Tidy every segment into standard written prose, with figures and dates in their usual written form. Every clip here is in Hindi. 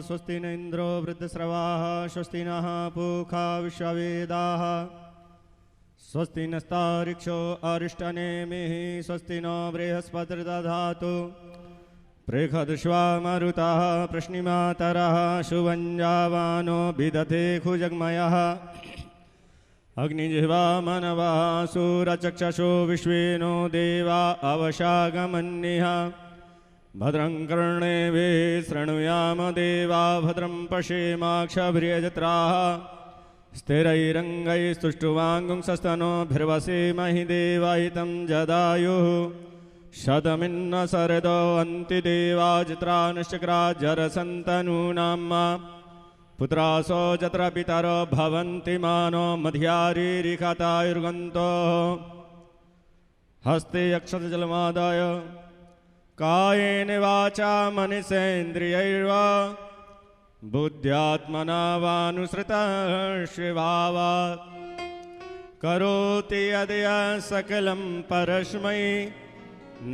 स्वस्ति न इंद्रो वृद्धस्रवाः स्वस्ति नः पूषा विश्ववेदाः स्वस्ति नस्तारिक्षो अरिष्टनेमिः स्वस्ति नो बृहस्पतिर्दधातु बृहद्श्वा मरुतः प्रश्निमातरः शुभञ्जावानो विदधे खुजग्मयः अग्निजिह्वा मनवः सूरचक्षुषो विश्वेनो देवा अवशागमन्यः भद्रं कर्णेभिः शृणुयाम देवा भद्रं पश्येमाक्षभिर्यजत्राः स्थिरैरङ्गैस्तुष्टुवाङ्गुंसस्तनोभिर्वसेमहि देवाहितं जदायुः शतमिन्न शरदो अन्ति देवाजित्रानुश्चक्राजरसन्तनूनां पुत्रासो जत्र पितरो भवन्ति मानो मध्यारीरिखतायुर्गन्तोः हस्ते अक्षतजलमादाय कायेन वाचा मनसेन्द्रियैर्वा बुद्ध्यात्मना वानुसृतः शिवावात् करोति यदय सकलं परस्मै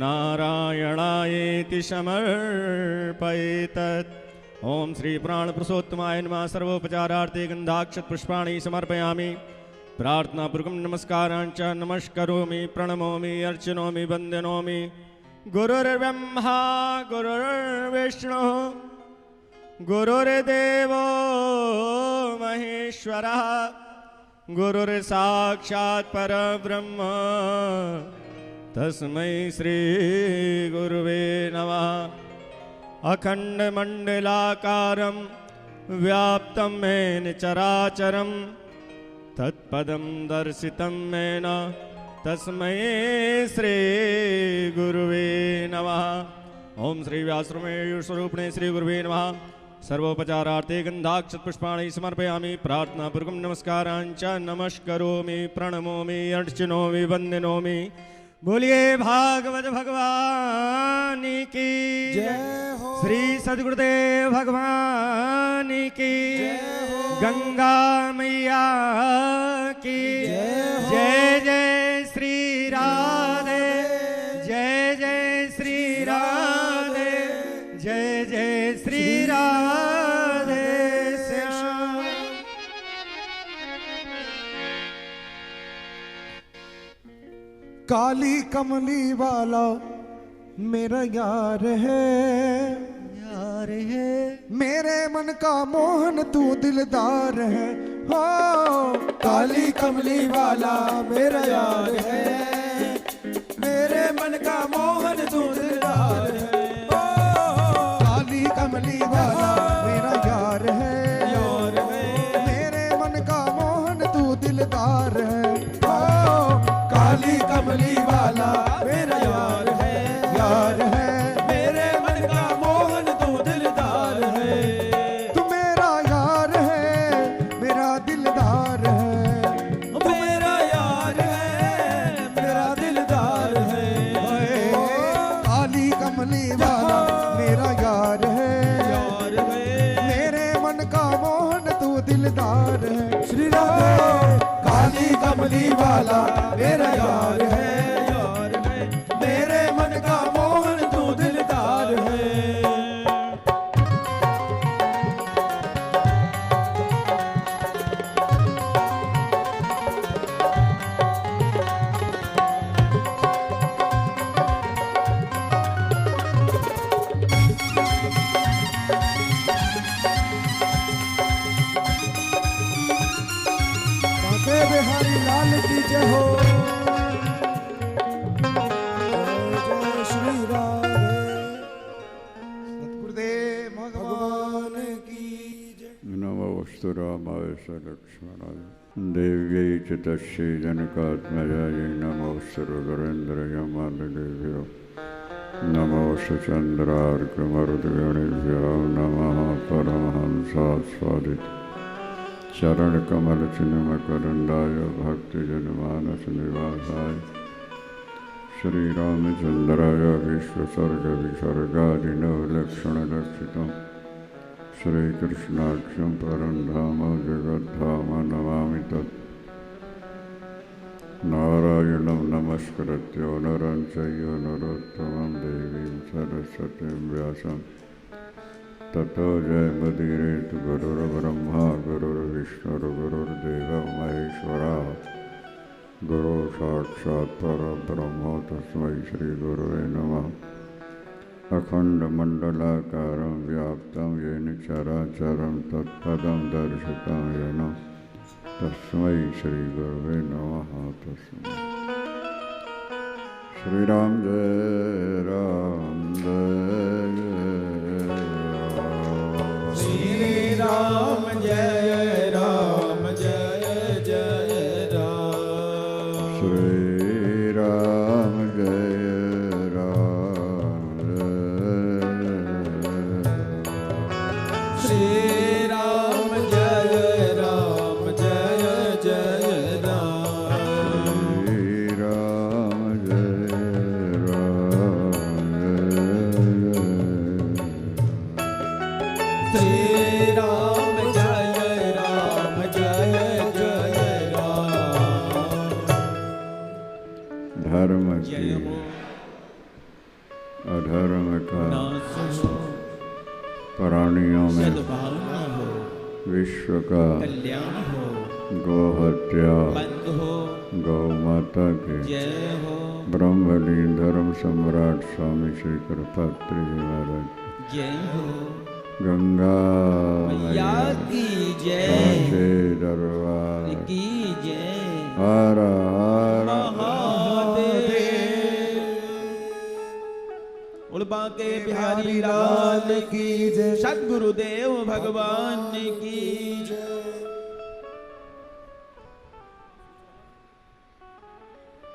नारायणायेति समर्पयेतत्। ओम श्री प्राण पुरुषोत्तमाय नमः। सर्वोपचारार्थे गन्धाक्षत पुष्पाणि समर्पयामि। प्रार्थनापूर्वकं नमस्कारांच नमस्करोमि, प्रणमोमि, अर्चनोमि, वन्दनोमि। गुरुर्ब्रह्मा गुरुर्विष्णु गुरुर्देवो महेश्वरः गुरुर्साक्षात् परब्रह्म तस्मै श्री गुरुवे नमः। अखण्डमण्डलाकारं व्याप्तं येन चराचरं तत्पदं दर्शितं येन तस्मै श्री गुरुवे नमः। ओम श्री व्यासरूपिणे श्री गुरुवे नमः। सर्वोपचारार्थे गन्धाक्षत पुष्पाणि समर्पयामि। प्रार्थनापूर्वकं नमस्कारांच नमस्करोमि, प्रणमोमि, अर्चनोमि, वन्दनोमि। बोलिए भागवत भगवान की जय हो। श्री सद्गुरुदेव भगवान की जय हो। गंगा मैया की जय हो। जय जय श्री राधे, जय जय श्री राधे, जय जय श्री राधे श्याम। काली कमली वाला मेरा यार है, यार है। मेरे मन का मोहन तू दिलदार है। हो काली कमली वाला मेरा यार है, मेरे मन का मोहन तू दिलदार है। हो काली कमली वाला मेरा यार है, यार है। मेरे मन का मोहन तू दिलदार है। हो काली कमली वाला मेरा यार है, यार है। मेरे मन का मोहन तू दिलदार है। तू मेरा यार है, मेरा दिलदार है। तू मेरा यार है, मेरा दिलदार है। काली कमली वाला मेरा यार है, यार है। मेरे मन का मोहन तू दिलदार है। श्री राधे। काली कमली वाला मेरा यार है, यार है। मेरे मन का मोहन तू दिलदार है। बिहारी लाल की जय हो। जय श्री राधे। सद्गुरुदेव भगवान की जय। नमोस्तु रामाय स लक्ष्मणाय देव्यै च तस्यै जनकात्मजायै नमोस्तु रुद्रेन्द्रयमालदेभ्यो नमोस्तु चन्द्रार्कमरुद्गणेभ्यो नमः परमहंसास्वादित चरण कमल चिन्मकरंदाय भक्ति जनमानस निवासाय श्री रामचंद्राय विश्वसर्ग विसर्गादिनवलक्षण लक्षितम् श्री कृष्णाख्यं परं धाम जगद्धाम नमामि नारायणं नमस्कृत्य नरं चैव नरोत्तमं देवीं सरस्वतीं व्यासं ततो जयमुदीरयेत् गुरुर्ब्रह्मा गुरुर्विष्णुर्गुरुर्देवो महेश्वरः गुरु साक्षात् परब्रह्म तस्मै श्रीगुरुवे नमः। अखण्डमण्डलाकारं व्याप्तं येन चराचरं तत्पदं दर्शितं येन तस्मै श्रीगुरुवे नमः। तस्मै श्रीराम जय राम जय राम जय राम जय जय राम श्री राम जय राम श्री राम जय राम जय जय राम श्री राम जय राम श्री राम जय राम जय जय राम। धर्म की अधर्म का प्राणियों में विश्व का कल्याण हो, गौ हत्या बंद हो, गौ माता के जय हो, ब्रह्मलीन धर्म सम्राट स्वामी श्री कृपात्री जी महाराज जय हो, गंगा मैया की जय काशी दरबार की जय। हर हर उड़बा के बिहारी लाल की जय, सद्गुरुदेव भगवान की जय।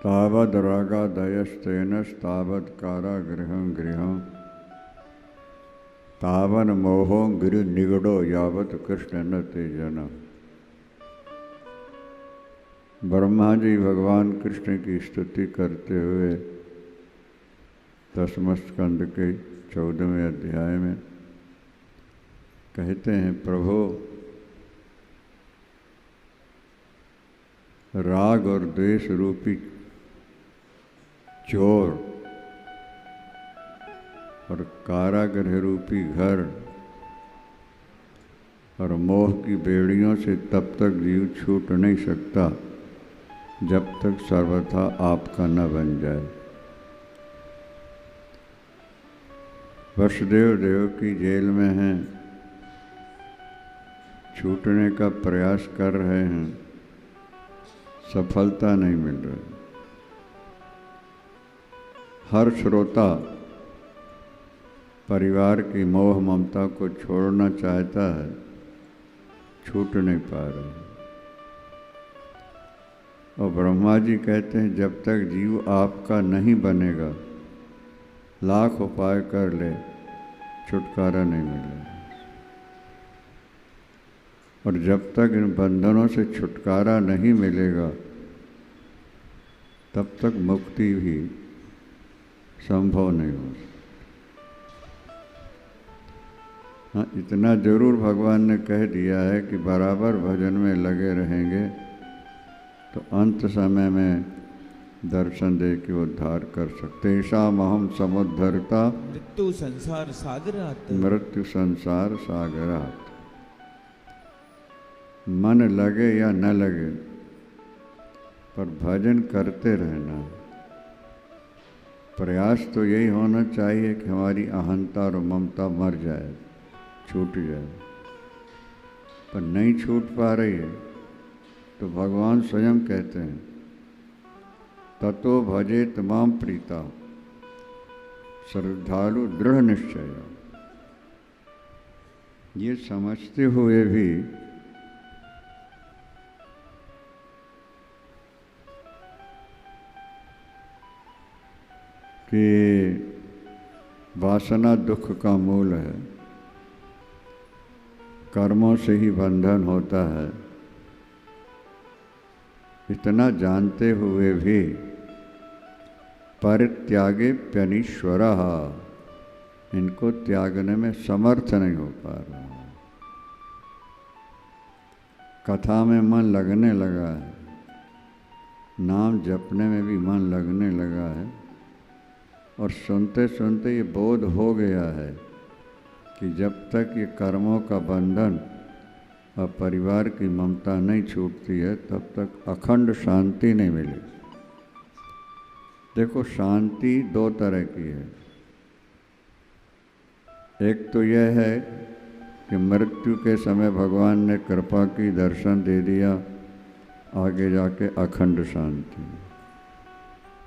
तावद रागादयस्तेनस्तावत् कारागृहं गृहं तावन मोहो गिरि निगड़ो यावत कृष्ण न ते जन। ब्रह्मा जी भगवान कृष्ण की स्तुति करते हुए 10वें स्कंद के 14वें अध्याय में कहते हैं, प्रभु राग और द्वेष रूपी चोर और कारागृह रूपी घर और मोह की बेड़ियों से तब तक जीव छूट नहीं सकता जब तक सर्वथा आपका न बन जाए। वसुदेव देवकी जेल में हैं, छूटने का प्रयास कर रहे हैं, सफलता नहीं मिल रही। हर श्रोता परिवार की मोह ममता को छोड़ना चाहता है, छूट नहीं पा रहे। और ब्रह्मा जी कहते हैं, जब तक जीव आपका नहीं बनेगा, लाख उपाय कर ले, छुटकारा नहीं मिलेगा। और जब तक इन बंधनों से छुटकारा नहीं मिलेगा, तब तक मुक्ति भी संभव नहीं हो सकती। हाँ, इतना जरूर भगवान ने कह दिया है कि बराबर भजन में लगे रहेंगे तो अंत समय में दर्शन दे के उद्धार कर सकते। ऐसा महम समुद्धरता मृत्यु संसार सागरात, मृत्यु संसार सागरात। मन लगे या न लगे, पर भजन करते रहना। प्रयास तो यही होना चाहिए कि हमारी अहंता और ममता मर जाए, छूट जाए, पर नहीं छूट पा रही है तो भगवान स्वयं कहते हैं, ततो भजेत माम प्रीता श्रद्धालु दृढ़ निश्चय। ये समझते हुए भी कि वासना दुख का मूल है, कर्मों से ही बंधन होता है, इतना जानते हुए भी परित्यागे प्यनीश्वरः, इनको त्यागने में समर्थ नहीं हो पा रहा। कथा में मन लगने लगा है, नाम जपने में भी मन लगने लगा है और सुनते सुनते ये बोध हो गया है कि जब तक ये कर्मों का बंधन और परिवार की ममता नहीं छूटती है तब तक अखंड शांति नहीं मिलेगी। देखो, शांति दो तरह की है। एक तो यह है कि मृत्यु के समय भगवान ने कृपा की, दर्शन दे दिया, आगे जाके अखंड शांति।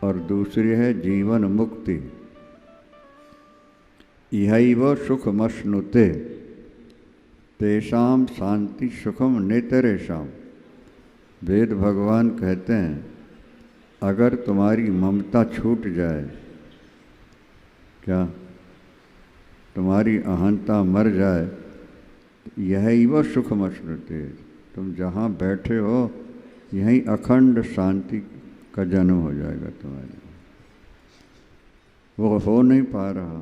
और दूसरी है जीवन मुक्ति। इहैव सुखमश्नुते तेषाम शांति सुखम नेतरेषाम। वेद भगवान कहते हैं, अगर तुम्हारी ममता छूट जाए, क्या तुम्हारी अहंता मर जाए, यही वो सुखमश्नुते, तुम जहाँ बैठे हो यहीं अखंड शांति का जन्म हो जाएगा तुम्हारे। वो हो नहीं पा रहा।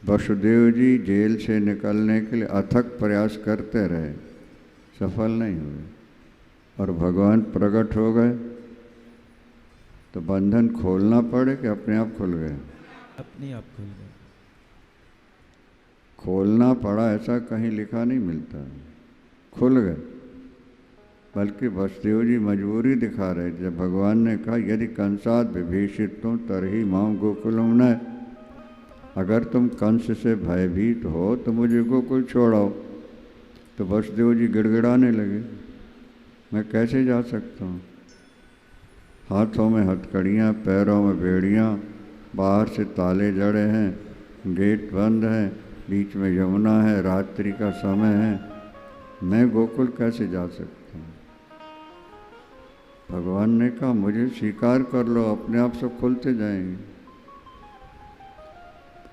वसुदेव जी जेल से निकलने के लिए अथक प्रयास करते रहे, सफल नहीं हुए, और भगवान प्रकट हो गए तो बंधन खोलना पड़े कि अपने आप खुल गए? अपने आप खुल गए। खोलना पड़ा ऐसा कहीं लिखा नहीं मिलता, खुल गए। बल्कि वसुदेव जी मजबूरी दिखा रहे, जब भगवान ने कहा यदि कंसात विभीषित तुम तरही माम गोकुलम न, अगर तुम कंस से भयभीत हो तो मुझे गोकुल छोड़ाओ। तो वसुदेव जी गिड़गिड़ाने लगे, मैं कैसे जा सकता हूँ? हाथों में हथकड़ियाँ, पैरों में बेड़ियाँ, बाहर से ताले जड़े हैं, गेट बंद है, बीच में यमुना है, रात्रि का समय है, मैं गोकुल कैसे जा सकता हूँ? भगवान ने कहा मुझे स्वीकार कर लो, अपने आप सब खुलते जाएंगे।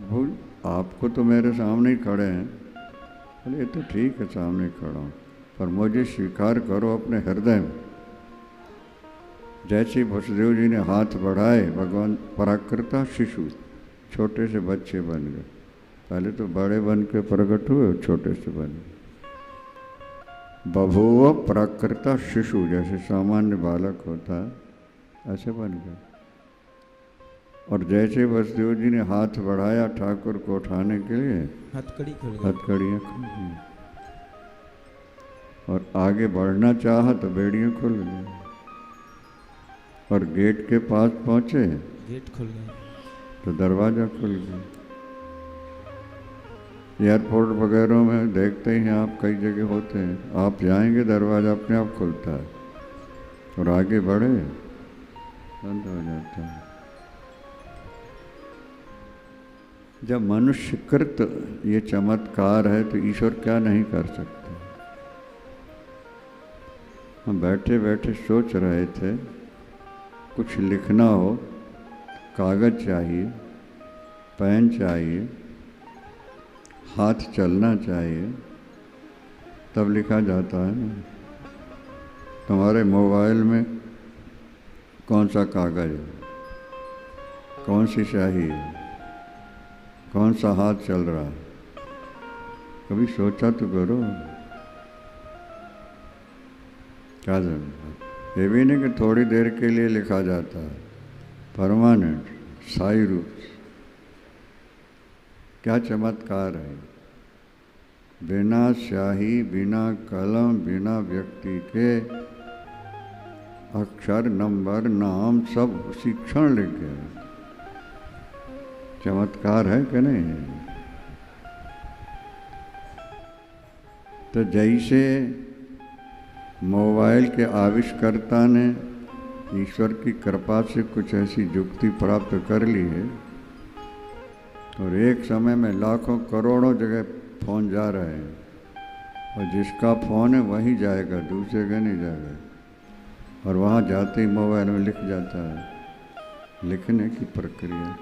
भूल आपको तो मेरे सामने ही खड़े हैं, बोले ये तो ठीक है सामने खड़ा हूँ, पर मुझे स्वीकार करो अपने हृदय में। जैसे वसुदेव जी ने हाथ बढ़ाए, भगवान पराकृता शिशु, छोटे से बच्चे बन गए। पहले तो बड़े बन के प्रकट हुए, छोटे से बन गए। बभूव प्राकृता शिशु, जैसे सामान्य बालक होता है ऐसे बन गए। और जैसे वसुदेव जी ने हाथ बढ़ाया ठाकुर को उठाने के लिए, हथकड़ी खुल गई, हथकड़ियाँ खुल गई, और आगे बढ़ना चाहा तो बेड़ियाँ खुल गई। और गेट के पास पहुँचे, गेट खुल गए तो दरवाज़ा खुल गया। एयरपोर्ट वगैरह में देखते ही आप, कई जगह होते हैं, आप जाएंगे दरवाज़ा अपने आप खुलता है और आगे बढ़े बंद हो जाता है। जब मनुष्यकृत ये चमत्कार है तो ईश्वर क्या नहीं कर सकते। हम बैठे बैठे सोच रहे थे कुछ लिखना हो, कागज़ चाहिए, पेन चाहिए, हाथ चलना चाहिए, तब लिखा जाता है ना। तुम्हारे मोबाइल में कौन सा कागज़ है, कौन सी स्याही है, कौन सा हाथ चल रहा है, कभी सोचा तो करो। क्या जरूरत? ये भी नहीं कि थोड़ी देर के लिए लिखा जाता है, परमानेंट, स्थायी रूप से। क्या चमत्कार है! बिना स्याही, बिना कलम, बिना व्यक्ति के अक्षर, नंबर, नाम सब उसी क्षण लिख गए। चमत्कार है कि नहीं? तो जैसे मोबाइल के आविष्कर्ता ने ईश्वर की कृपा से कुछ ऐसी युक्ति प्राप्त कर ली है, और एक समय में लाखों करोड़ों जगह फ़ोन जा रहे हैं, और जिसका फ़ोन है वहीं जाएगा, दूसरे जगह नहीं जाएगा। और वहाँ जाते ही मोबाइल में लिख जाता है। लिखने की प्रक्रिया,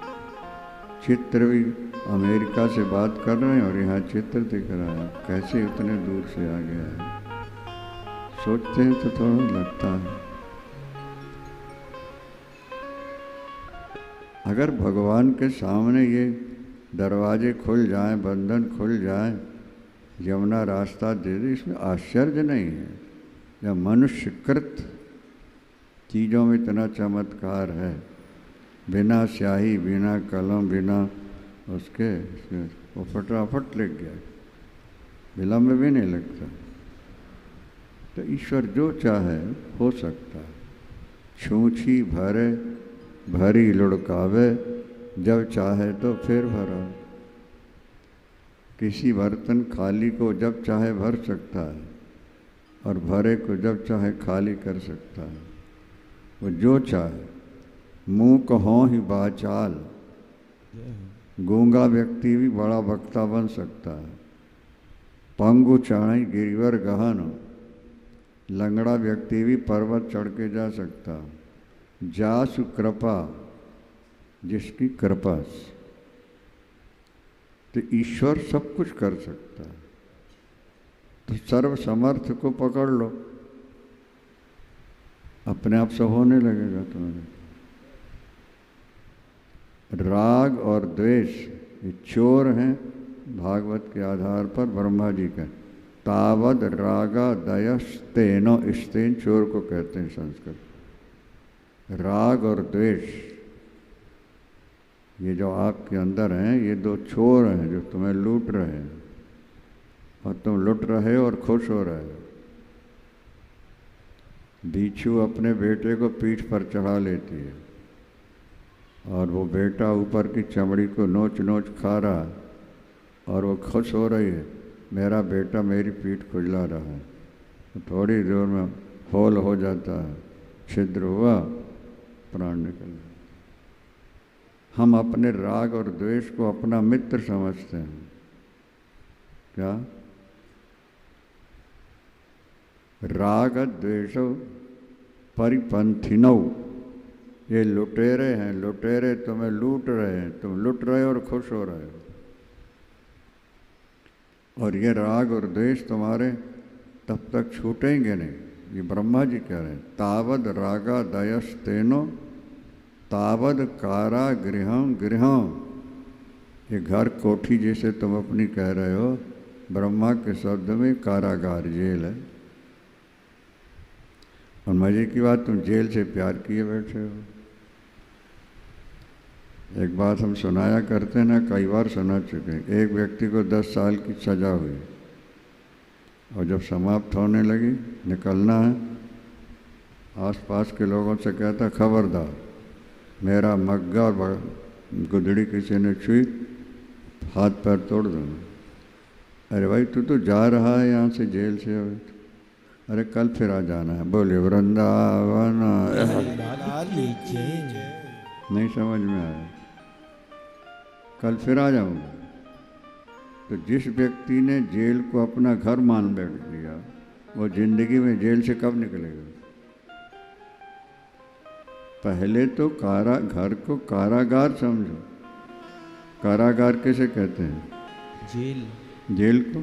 चित्र भी अमेरिका से बात कर रहे हैं और यहाँ चित्र दिख रहा है, कैसे उतने दूर से आ गया है। सोचते हैं तो थोड़ा लगता है। अगर भगवान के सामने ये दरवाजे खुल जाएं, बंधन खुल जाएं, यमुना रास्ता दे दे, इसमें आश्चर्य नहीं है। जब मनुष्यकृत चीज़ों में इतना चमत्कार है, बिना स्याही, बिना कलम, बिना उसके वो फटाफट लिख गया, विलम्ब भी नहीं लगता। तो ईश्वर जो चाहे हो सकता है। छूछी भरे भरी लुढ़कावे, जब चाहे तो फिर भरा। किसी बर्तन खाली को जब चाहे भर सकता है और भरे को जब चाहे खाली कर सकता है। वो जो चाहे। मुँह कहो ही बाचाल, गूंगा व्यक्ति भी बड़ा वक्ता बन सकता है। पंगु चाणी गिरिवर गहन, लंगड़ा व्यक्ति भी पर्वत चढ़ के जा सकता है। जासु कृपा, जिसकी कृपा से। तो ईश्वर सब कुछ कर सकता है। तो सर्व समर्थ को पकड़ लो, अपने आप सब होने लगेगा तुम्हारे। राग और द्वेष ये चोर हैं भागवत के आधार पर ब्रह्मा जी का। तावद रागा दयस्तेनो, स्तेन चोर को कहते हैं संस्कृत। राग और द्वेष ये जो आपके अंदर हैं, ये दो चोर हैं जो तुम्हें लूट रहे हैं, और तुम लुट रहे हो और खुश हो रहे हो। बिच्छू अपने बेटे को पीठ पर चढ़ा लेती है और वो बेटा ऊपर की चमड़ी को नोच नोच खा रहा है और वो खुश हो रही है, मेरा बेटा मेरी पीठ खुजला रहा है। तो थोड़ी देर में होल हो जाता है, छिद्र हुआ, प्राण निकल गया। हम अपने राग और द्वेष को अपना मित्र समझते हैं। क्या? राग द्वेषो परिपंथिनौ, ये लुटेरे हैं। लुटेरे तुम्हें लूट रहे हैं, तुम लुट रहे हो और खुश हो रहे हो। और ये राग और द्वेष तुम्हारे तब तक छूटेंगे नहीं। ये ब्रह्मा जी कह रहे हैं, तावद रागा दयस्तेनो तावद कारा गृहम गृहम। ये घर कोठी जैसे तुम अपनी कह रहे हो, ब्रह्मा के शब्द में कारागार, जेल है। और मजे की बात, तुम जेल से प्यार किए बैठे हो। एक बात हम सुनाया करते ना, कई बार सुना चुके हैं। एक व्यक्ति को 10 साल की सजा हुई और जब समाप्त होने लगी, निकलना है, आसपास के लोगों से कहता, खबरदार मेरा मग्गा और गुदड़ी किसी ने छुई, हाथ पैर तोड़ दूँगा। अरे भाई तू तो जा रहा है यहाँ से, जेल से। अरे कल फिर आ जाना है। बोले वृंदावन। नहीं समझ में आया, कल फिर आ जाऊंगा। तो जिस व्यक्ति ने जेल को अपना घर मान बैठ दिया, वो जिंदगी में जेल से कब निकलेगा? पहले तो घर को कारागार समझो। कारागार कैसे कहते हैं? जेल। जेल को।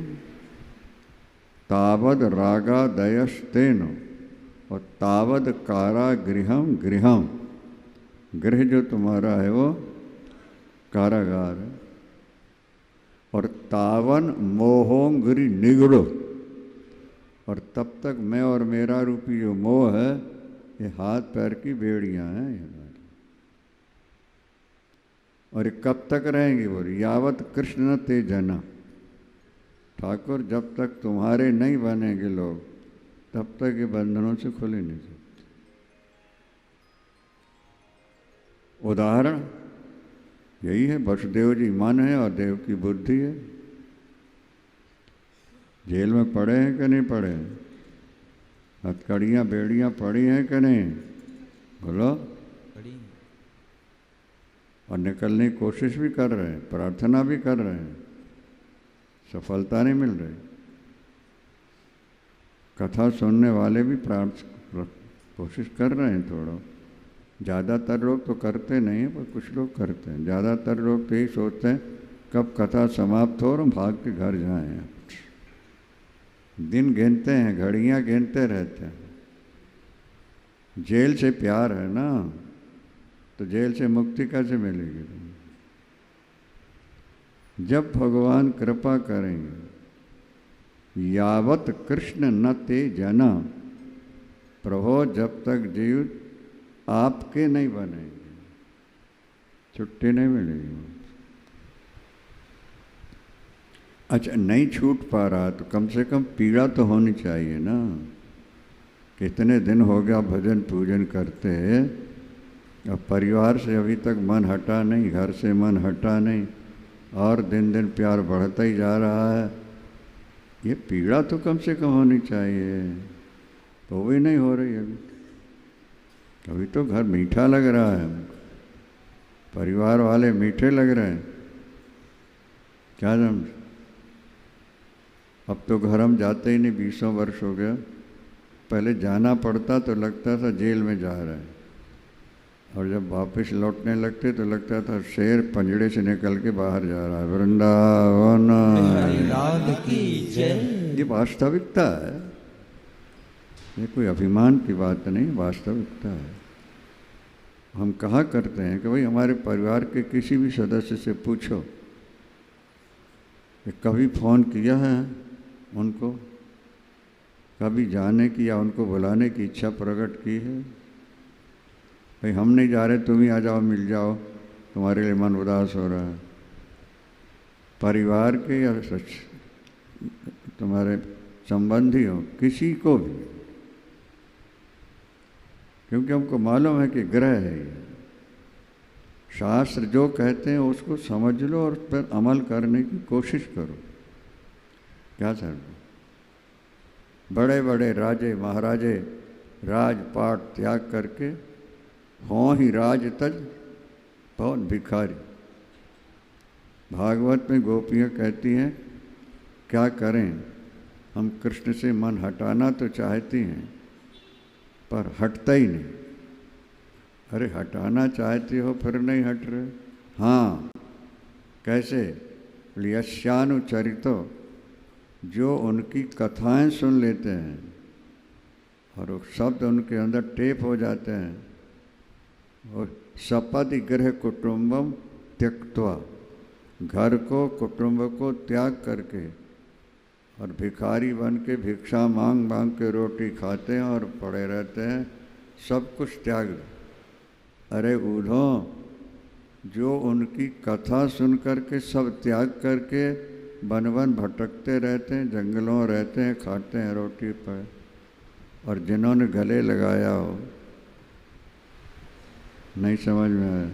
तावद रागा दयस्तेनो, और तावद कारा गृहम गृहम। गृह जो तुम्हारा है वो कारागार है। और तावन मोहोंगरी निगड़ो, और तब तक मैं और मेरा रूपी जो मोह है, ये हाथ पैर की बेड़ियां हैं हमारी। और ये कब तक रहेंगी? बोली यावत कृष्ण ते जना। ठाकुर जब तक तुम्हारे नहीं बनेंगे लोग, तब तक ये बंधनों से खुले नहीं सकते। उदाहरण यही है, वसुदेव जी मन है और देव की बुद्धि है। जेल में पड़े हैं कि नहीं पड़े हैं? हथकड़ियाँ बेड़ियाँ पड़ी हैं कि नहीं? बोलो। पड़ी। और निकलने की कोशिश भी कर रहे हैं, प्रार्थना भी कर रहे हैं, सफलता नहीं मिल रही। कथा सुनने वाले भी कोशिश कर रहे हैं थोड़ा। ज़्यादातर लोग तो करते नहीं हैं, पर कुछ लोग करते हैं। ज़्यादातर लोग तो यही सोचते हैं कब कथा समाप्त हो और हम भाग के घर जाएं। दिन गिनते हैं, घड़ियाँ गिनते रहते हैं। जेल से प्यार है ना, तो जेल से मुक्ति कैसे मिलेगी? जब भगवान कृपा करेंगे, यावत कृष्ण न ते जना। प्रभो जब तक जीव आपके नहीं बनेंगे, छुट्टी नहीं मिलेगी। अच्छा, नहीं छूट पा रहा तो कम से कम पीड़ा तो होनी चाहिए ना। कितने दिन हो गया भजन पूजन करते, अब परिवार से अभी तक मन हटा नहीं, घर से मन हटा नहीं, और दिन दिन प्यार बढ़ता ही जा रहा है। ये पीड़ा तो कम से कम होनी चाहिए, तो भी नहीं हो रही अभी। अभी तो घर मीठा लग रहा है, परिवार वाले मीठे लग रहे हैं, क्या समझ। अब तो घर हम जाते ही नहीं, 20 वर्ष हो गया। पहले जाना पड़ता तो लगता था जेल में जा रहे हैं, और जब वापस लौटने लगते तो लगता था शेर पंजड़े से निकल के बाहर जा रहा है। वृंदावन की जय। ये वास्तविकता है, ये कोई अभिमान की बात नहीं, वास्तविकता है। हम कहा करते हैं कि भाई हमारे परिवार के किसी भी सदस्य से पूछो कि कभी फ़ोन किया है उनको, कभी जाने की या उनको बुलाने की इच्छा प्रकट की है। भाई हम नहीं जा रहे, तुम ही आ जाओ, मिल जाओ, तुम्हारे लिए मन उदास हो रहा है। परिवार के या तुम्हारे संबंधी हो, किसी को भी, क्योंकि हमको मालूम है कि ग्रह है ये। शास्त्र जो कहते हैं उसको समझ लो और उस पर अमल करने की कोशिश करो। क्या सर, बड़े बड़े राजे महाराजे राजपाट त्याग करके हों ही राज तज पवन भिखारी। भागवत में गोपियाँ कहती हैं क्या करें, हम कृष्ण से मन हटाना तो चाहती हैं पर हटता ही नहीं। अरे हटाना चाहती हो फिर नहीं हट रहे। हाँ, कैसे? यस्यानुचरितो, जो उनकी कथाएं सुन लेते हैं और वो शब्द उनके अंदर टेप हो जाते हैं, और सपदि गृह कुटुंबम त्यक्त्वा, घर को कुटुंब को त्याग करके और भिखारी बन के भिक्षा मांग मांग के रोटी खाते हैं और पड़े रहते हैं, सब कुछ त्याग दो। अरे ऊधो, जो उनकी कथा सुन करके सब त्याग करके वन वन भटकते रहते हैं, जंगलों रहते हैं, खाते हैं रोटी पर, और जिन्होंने गले लगाया हो, नहीं समझ में आया,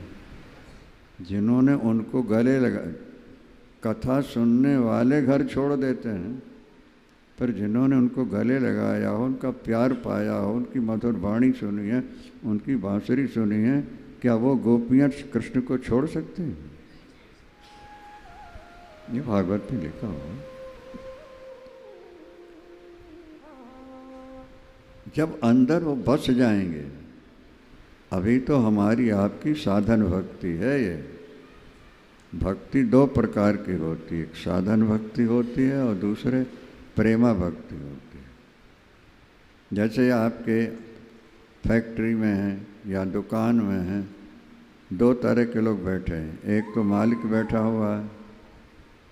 जिन्होंने उनको गले लगा, कथा सुनने वाले घर छोड़ देते हैं, पर जिन्होंने उनको गले लगाया हो, उनका प्यार पाया हो, उनकी मधुर वाणी सुनी है, उनकी बांसुरी सुनी है, क्या वो गोपियाँ कृष्ण को छोड़ सकते हैं? ये भागवत में लिखा हो। जब अंदर वो बस जाएंगे, अभी तो हमारी आपकी साधन भक्ति है। ये भक्ति दो प्रकार की होती है, एक साधन भक्ति होती है और दूसरे प्रेमा भक्ति होती है। जैसे आपके फैक्ट्री में हैं या दुकान में हैं, दो तरह के लोग बैठे हैं, एक तो मालिक बैठा हुआ है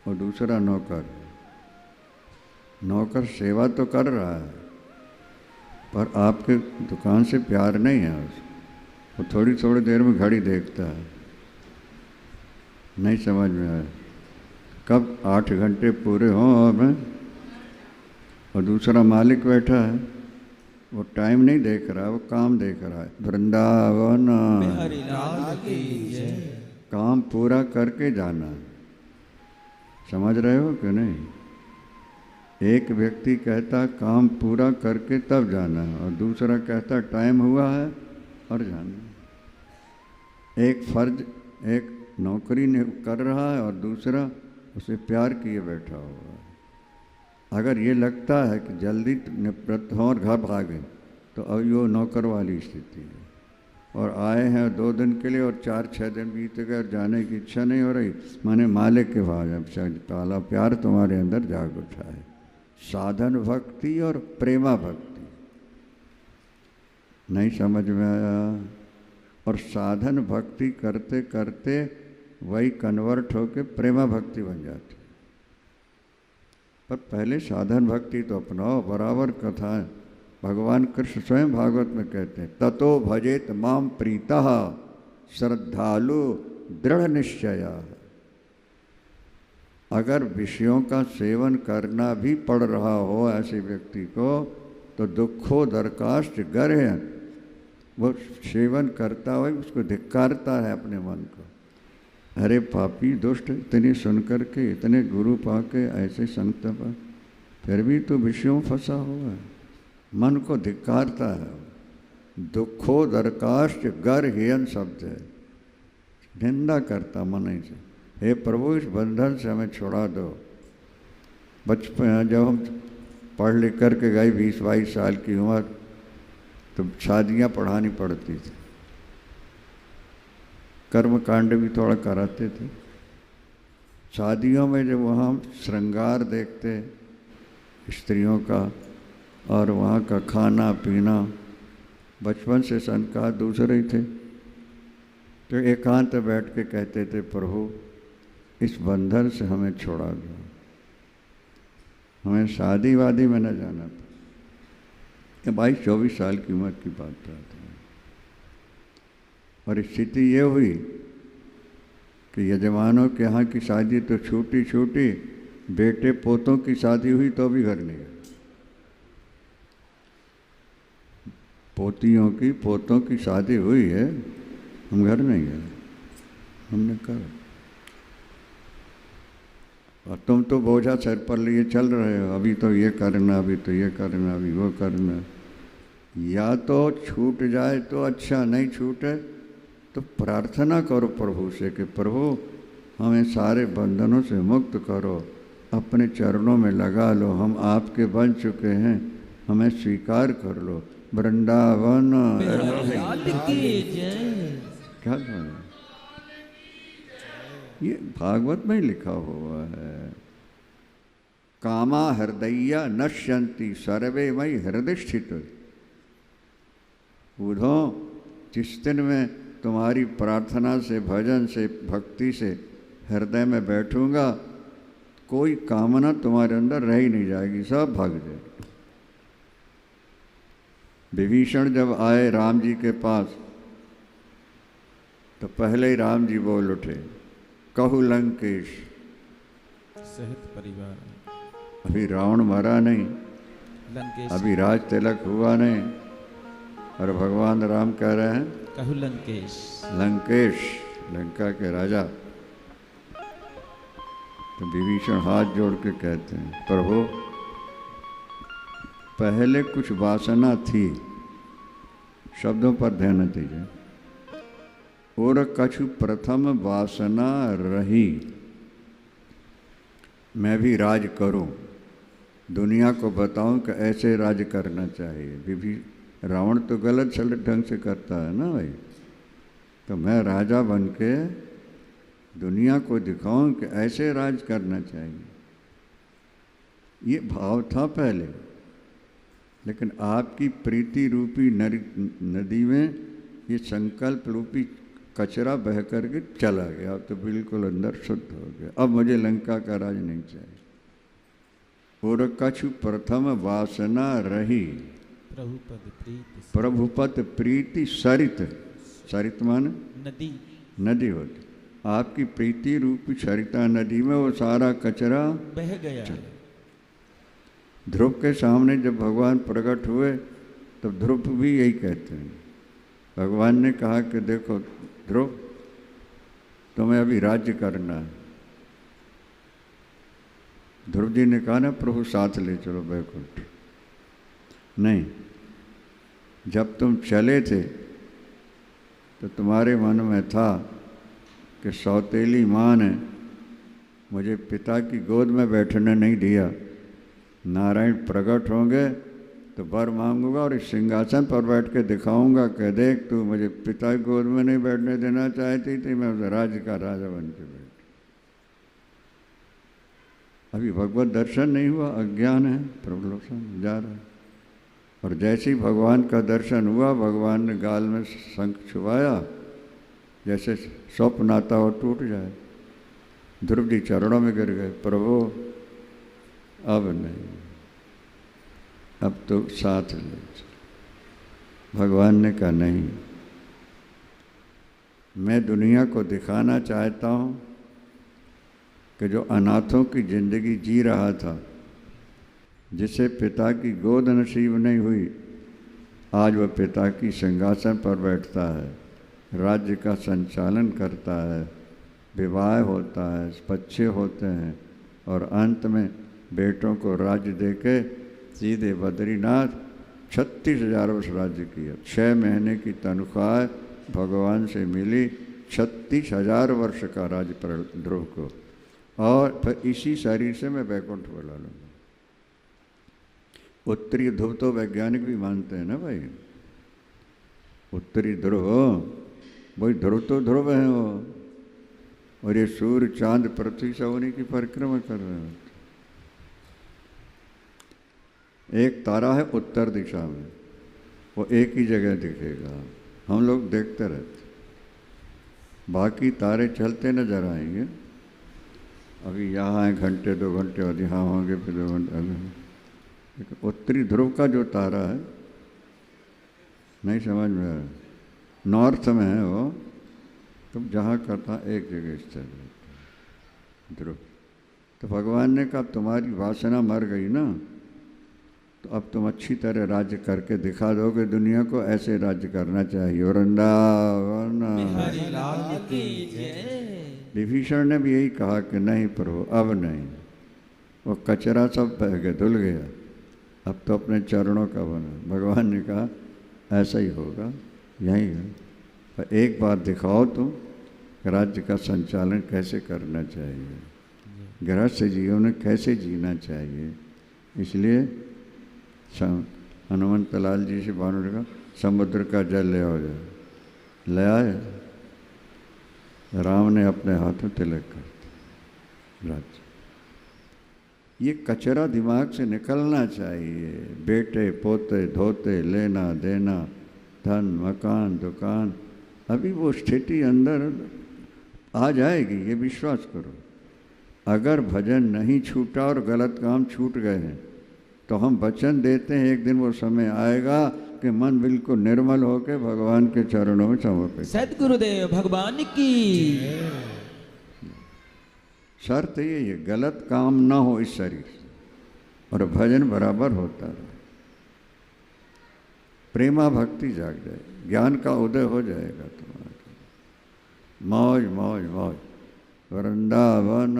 और दूसरा नौकर। नौकर सेवा तो कर रहा है पर आपके दुकान से प्यार नहीं है उसको, वो थोड़ी थोड़ी देर में घड़ी देखता है। नहीं समझ में आया, कब 8 घंटे पूरे हों और मैं, और दूसरा मालिक बैठा है, वो टाइम नहीं देख रहा है, वो काम देख रहा है। वृंदावन काम पूरा करके जाना, समझ रहे हो कि नहीं? एक व्यक्ति कहता काम पूरा करके तब जाना, और दूसरा कहता टाइम हुआ है और जाना। एक फर्ज एक नौकरी ने कर रहा है और दूसरा उसे प्यार किए बैठा हुआ है। अगर ये लगता है कि जल्दी निवृत्त हों और घर भागें, तो अब ये नौकर वाली स्थिति है। और आए हैं 2 दिन के लिए और 4-6 दिन बीत गए और जाने की इच्छा नहीं हो रही, माने मालिक के भाग ताला प्यार तुम्हारे अंदर जाग उठा है। साधन भक्ति और प्रेमा भक्ति, नहीं समझ में आया? और साधन भक्ति करते करते वही कन्वर्ट होके प्रेमा भक्ति बन जाती। पर पहले साधन भक्ति तो अपनाओ, बराबर कथाएं भगवान कृष्ण स्वयं भागवत में कहते हैं, ततो भजेत माम प्रीतः श्रद्धालु दृढ़ निश्चया। अगर विषयों का सेवन करना भी पड़ रहा हो ऐसे व्यक्ति को, तो दुखो दरकाष्ट गर है, वो सेवन करता हुआ उसको धिक्कारता है अपने मन को। अरे पापी दुष्ट, इतने सुन करके, इतने गुरु पाके, ऐसे संत पा, फिर भी तो विषयों फंसा हुआ है, मन को धिक्कारता है। दुखो दरकाष्ट गर हेयन शब्द है, निंदा करता मन ही से। हे प्रभु, इस बंधन से हमें छुड़ा दो। बचपन जब हम पढ़ लिख करके गए 20-22 साल की उम्र, तो शादियाँ पढ़ानी पड़ती थी, कर्म कांड भी थोड़ा कराते थे। शादियों में जब वहाँ श्रृंगार देखते स्त्रियों का और वहाँ का खाना पीना, बचपन से संस्कार दूसरे ही थे, तो एकांत बैठ के कहते थे, प्रभु इस बंधन to हमें छोड़ा दो, हमें शादी वादी में न जाना पड़े। ये 22-24 साल की उम्र की बात है। और स्थिति ये हुई कि यजमानों के यहाँ की शादी तो छोटी छोटी, बेटे पोतों की शादी हुई तो भी घर नहीं गए। पोतियों की पोतों की शादी हुई है, हम घर नहीं गए। हमने कहा और तुम तो बोझा सर पर लिए चल रहे हो, अभी तो ये करना, अभी तो ये करना, अभी वो करना। या तो छूट जाए तो अच्छा, नहीं छूटे तो प्रार्थना करो प्रभु से कि प्रभु हमें सारे बंधनों से मुक्त करो, अपने चरणों में लगा लो, हम आपके बन चुके हैं, हमें स्वीकार कर लो। वृंदावन क्या था? ये भागवत में ही लिखा हुआ है। कामा हृदया नश्यंती सर्वे मई हृदय स्थित। बुधो, जिस दिन में तुम्हारी प्रार्थना से, भजन से, भक्ति से हृदय में बैठूंगा, कोई कामना तुम्हारे अंदर रह ही नहीं जाएगी, सब भाग जाएगी। विभीषण जब आए राम जी के पास, तो पहले ही राम जी बोल उठे, कहु लंकेश। सहित परिवार। अभी रावण मरा नहीं, लंकेश, अभी राज तिलक हुआ नहीं, और भगवान राम कह रहे हैं कहु लंकेश। लंकेश, लंका के राजा। तो विभीषण हाथ जोड़ के कहते हैं, प्रभु पहले कुछ वासना थी, शब्दों पर ध्यान दीजिए। और कछु प्रथम वासना रही, मैं भी राज करूं, दुनिया को बताऊं कि ऐसे राज करना चाहिए। रावण तो गलत सलत ढंग से करता है ना भाई, तो मैं राजा बन के दुनिया को दिखाऊं कि ऐसे राज करना चाहिए। ये भाव था पहले, लेकिन आपकी प्रीति रूपी नदी में ये संकल्प रूपी कचरा बह करके चला गया, अब तो बिल्कुल अंदर शुद्ध हो गया। अब मुझे लंका का राज नहीं चाहिए। और कछु प्रथम वासना रही, प्रभुपत प्रीति सरित। सरित माने नदी, नदी होती। आपकी प्रीति रूपी सरिता नदी में वो सारा कचरा बह गया। ध्रुव के सामने जब भगवान प्रकट हुए, तब ध्रुव भी यही कहते हैं। भगवान ने कहा कि देखो ध्रुव, तुम्हें अभी राज्य करना है। ध्रुव जी ने कहा ना, प्रभु साथ ले चलो बैकुंठ। नहीं, जब तुम चले थे तो तुम्हारे मन में था कि सौतेली माँ ने मुझे पिता की गोद में बैठने नहीं दिया, नारायण प्रकट होंगे तो वर मांगूंगा और इस सिंहासन पर बैठ के दिखाऊंगा कि देख तू मुझे पिता की गोद में नहीं बैठने देना चाहती थी, मैं उस राज्य का राजा बन के बैठ। अभी भगवत दर्शन नहीं हुआ, अज्ञान है, प्रबलोचन जा रहा है। और जैसे ही भगवान का दर्शन हुआ, भगवान ने गाल में शंख छुपाया, जैसे स्वप्न आता हो टूट जाए। ध्रुव जी चरणों में गिर गए, प्रभु अब नहीं। अब तो साथ ले चल। भगवान ने कहा नहीं, मैं दुनिया को दिखाना चाहता हूँ कि जो अनाथों की ज़िंदगी जी रहा था, जिसे पिता की गोद नसीब नहीं हुई, आज वह पिता की सिंहासन पर बैठता है, राज्य का संचालन करता है, विवाह होता है, बच्चे होते हैं और अंत में बेटों को राज्य देके सीधे बद्रीनाथ 36,000 वर्ष राज्य किया। 6 महीने की तनख्वाह भगवान से मिली 36,000 वर्ष का राज्य पर ध्रुव को, और फिर इसी शरीर से मैं वैकुंठ बुला लूँगा। उत्तरी ध्रुव तो वैज्ञानिक भी मानते हैं ना भाई, उत्तरी ध्रुव वही ध्रुव तो ध्रुव है वो, और ये सूर्य चांद पृथ्वी से उन्हीं की परिक्रमा कर रहे हैं। एक तारा है उत्तर दिशा में, वो एक ही जगह दिखेगा, हम लोग देखते रहते, बाकी तारे चलते नजर आएंगे। अभी यहाँ है घंटे 2 घंटे और यहाँ होंगे फिर 2 घंटे। लेकिन उत्तरी ध्रुव का जो तारा है, नहीं समझ में आ रहा, नॉर्थ में है वो, तुम जहाँ करता एक जगह स्थिर ध्रुव। तो भगवान ने कहा तुम्हारी वासना मर गई ना, तो अब तुम अच्छी तरह राज्य करके दिखा दोगे दुनिया को, ऐसे राज्य करना चाहिए। वृंदावन विभीषण ने भी यही कहा कि नहीं प्रभु अब नहीं, वो कचरा सब बह गया, धुल गया, अब तो अपने चरणों का बना। भगवान ने कहा ऐसा ही होगा, यही है, पर एक बार दिखाओ तुम राज्य का संचालन कैसे करना चाहिए, गृहस्थ जीवन में कैसे जीना चाहिए। इसलिए हनुमंत लाल जी से भानु का समुद्र का जल ले आओ जाए, ले आए, राम ने अपने हाथों तिलक कर दिया। राज्य ये कचरा दिमाग से निकलना चाहिए। बेटे पोते धोते लेना देना, धन मकान दुकान, अभी वो स्थिति अंदर आ जाएगी, ये विश्वास करो। अगर भजन नहीं छूटा और गलत काम छूट गए हैं तो हम वचन देते हैं एक दिन वो समय आएगा कि मन बिल्कुल निर्मल होकर भगवान के चरणों में समर्पित। सद्गुरुदेव भगवान की शर्त ये है गलत काम ना हो इस शरीर से, और भजन बराबर होता रहे, प्रेमा भक्ति जाग जाए, ज्ञान का उदय हो जाएगा तुम्हारा। मौज मौज मौज, वृंदावन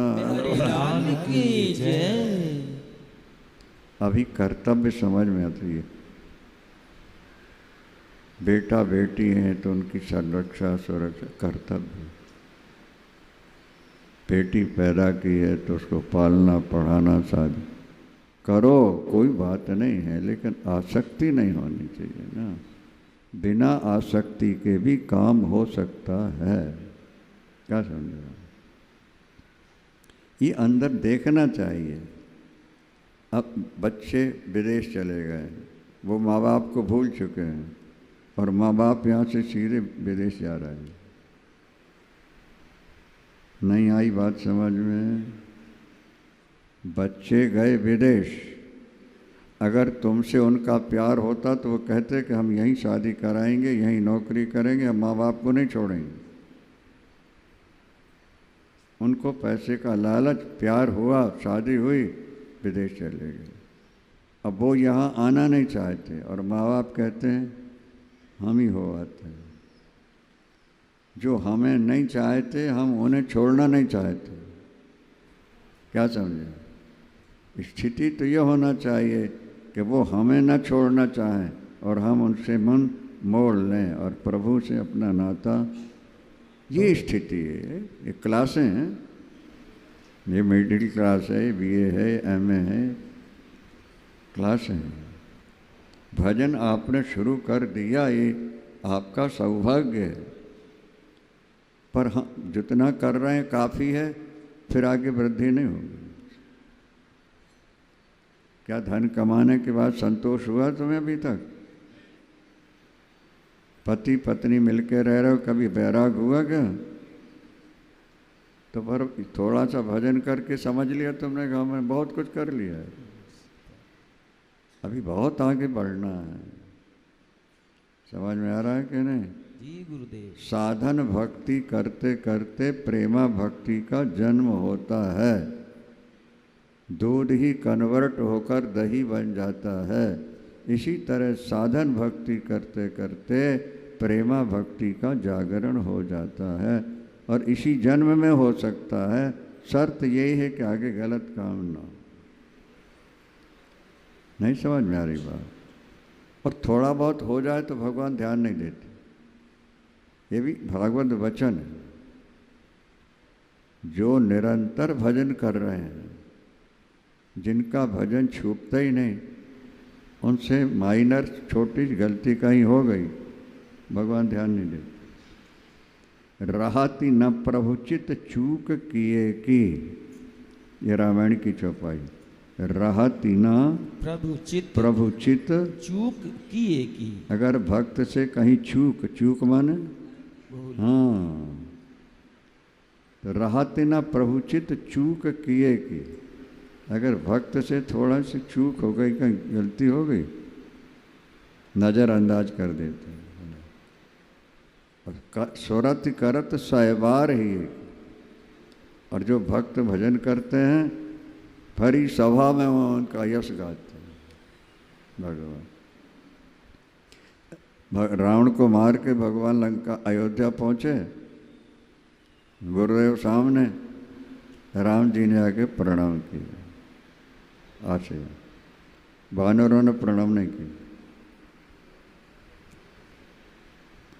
की जय। अभी कर्तव्य समझ में आती है। बेटा बेटी हैं तो उनकी संरक्षा सुरक्षा कर्तव्य। बेटी पैदा की है तो उसको पालना पढ़ाना शादी करो, कोई बात नहीं है, लेकिन आसक्ति नहीं होनी चाहिए ना। बिना आसक्ति के भी काम हो सकता है, क्या समझे? ये अंदर देखना चाहिए। अब बच्चे विदेश चले गए, वो माँ बाप को भूल चुके हैं और माँ बाप यहाँ से सीधे विदेश जा रहे हैं। नहीं आई बात समझ में? बच्चे गए विदेश, अगर तुमसे उनका प्यार होता तो वो कहते कि हम यहीं शादी कराएंगे, यहीं नौकरी करेंगे, हम माँ बाप को नहीं छोड़ेंगे। उनको पैसे का लालच, प्यार हुआ, शादी हुई, विदेश चले गए। अब वो यहाँ आना नहीं चाहते और माँ बाप कहते हैं हम ही हो आते हैं। जो हमें नहीं चाहते हम उन्हें छोड़ना नहीं चाहते, क्या समझे? स्थिति तो ये होना चाहिए कि वो हमें न छोड़ना चाहें और हम उनसे मन मोड़ लें और प्रभु से अपना नाता, ये स्थिति है। ये क्लासें हैं, ये मिडिल क्लास है, बीए है, एमए है, क्लासें हैं। भजन आपने शुरू कर दिया, ये आपका सौभाग्य है, पर हम जितना कर रहे हैं काफ़ी है, फिर आगे वृद्धि नहीं होगी। क्या धन कमाने के बाद संतोष हुआ तुम्हें अभी तक? पति पत्नी मिलके रह रहे हो, कभी बैराग हुआ क्या? तो पर थोड़ा सा भजन करके समझ लिया तुमने, गाँव में बहुत कुछ कर लिया है। अभी बहुत आगे बढ़ना है। समझ में आ रहा है कि नहीं? जी गुरुदेव। साधन भक्ति करते करते प्रेमा भक्ति का जन्म होता है। दूध ही कन्वर्ट होकर दही बन जाता है। इसी तरह साधन भक्ति करते करते प्रेमा भक्ति का जागरण हो जाता है और इसी जन्म में हो सकता है। शर्त यही है कि आगे गलत काम ना हो। नहीं समझ में आ रही बात? और थोड़ा बहुत हो जाए तो भगवान ध्यान नहीं देते। ये भी भागवत वचन है। जो निरंतर भजन कर रहे हैं, जिनका भजन छूटता ही नहीं, उनसे माइनर छोटी गलती कहीं हो गई, भगवान ध्यान नहीं देते। रहती न प्रभुचित चूक किए की, ये रामायण की चौपाई। रहती न प्रभुचित चूक किए की। अगर भक्त से कहीं चूक माने, हाँ, तो रहती न प्रभुचित चूक किए की। अगर भक्त से थोड़ा सी चूक हो गई, कहीं गलती हो गई, नज़रअंदाज कर देते हैं। और सुरत करत सहबार ही। और जो भक्त भजन करते हैं, भरी सभा में वो उनका यश गाते हैं भगवान। रावण को मार के भगवान लंका अयोध्या पहुँचे, गुरुदेव सामने, राम जी ने आके प्रणाम किया। आशय वानरों ने प्रणाम नहीं किया।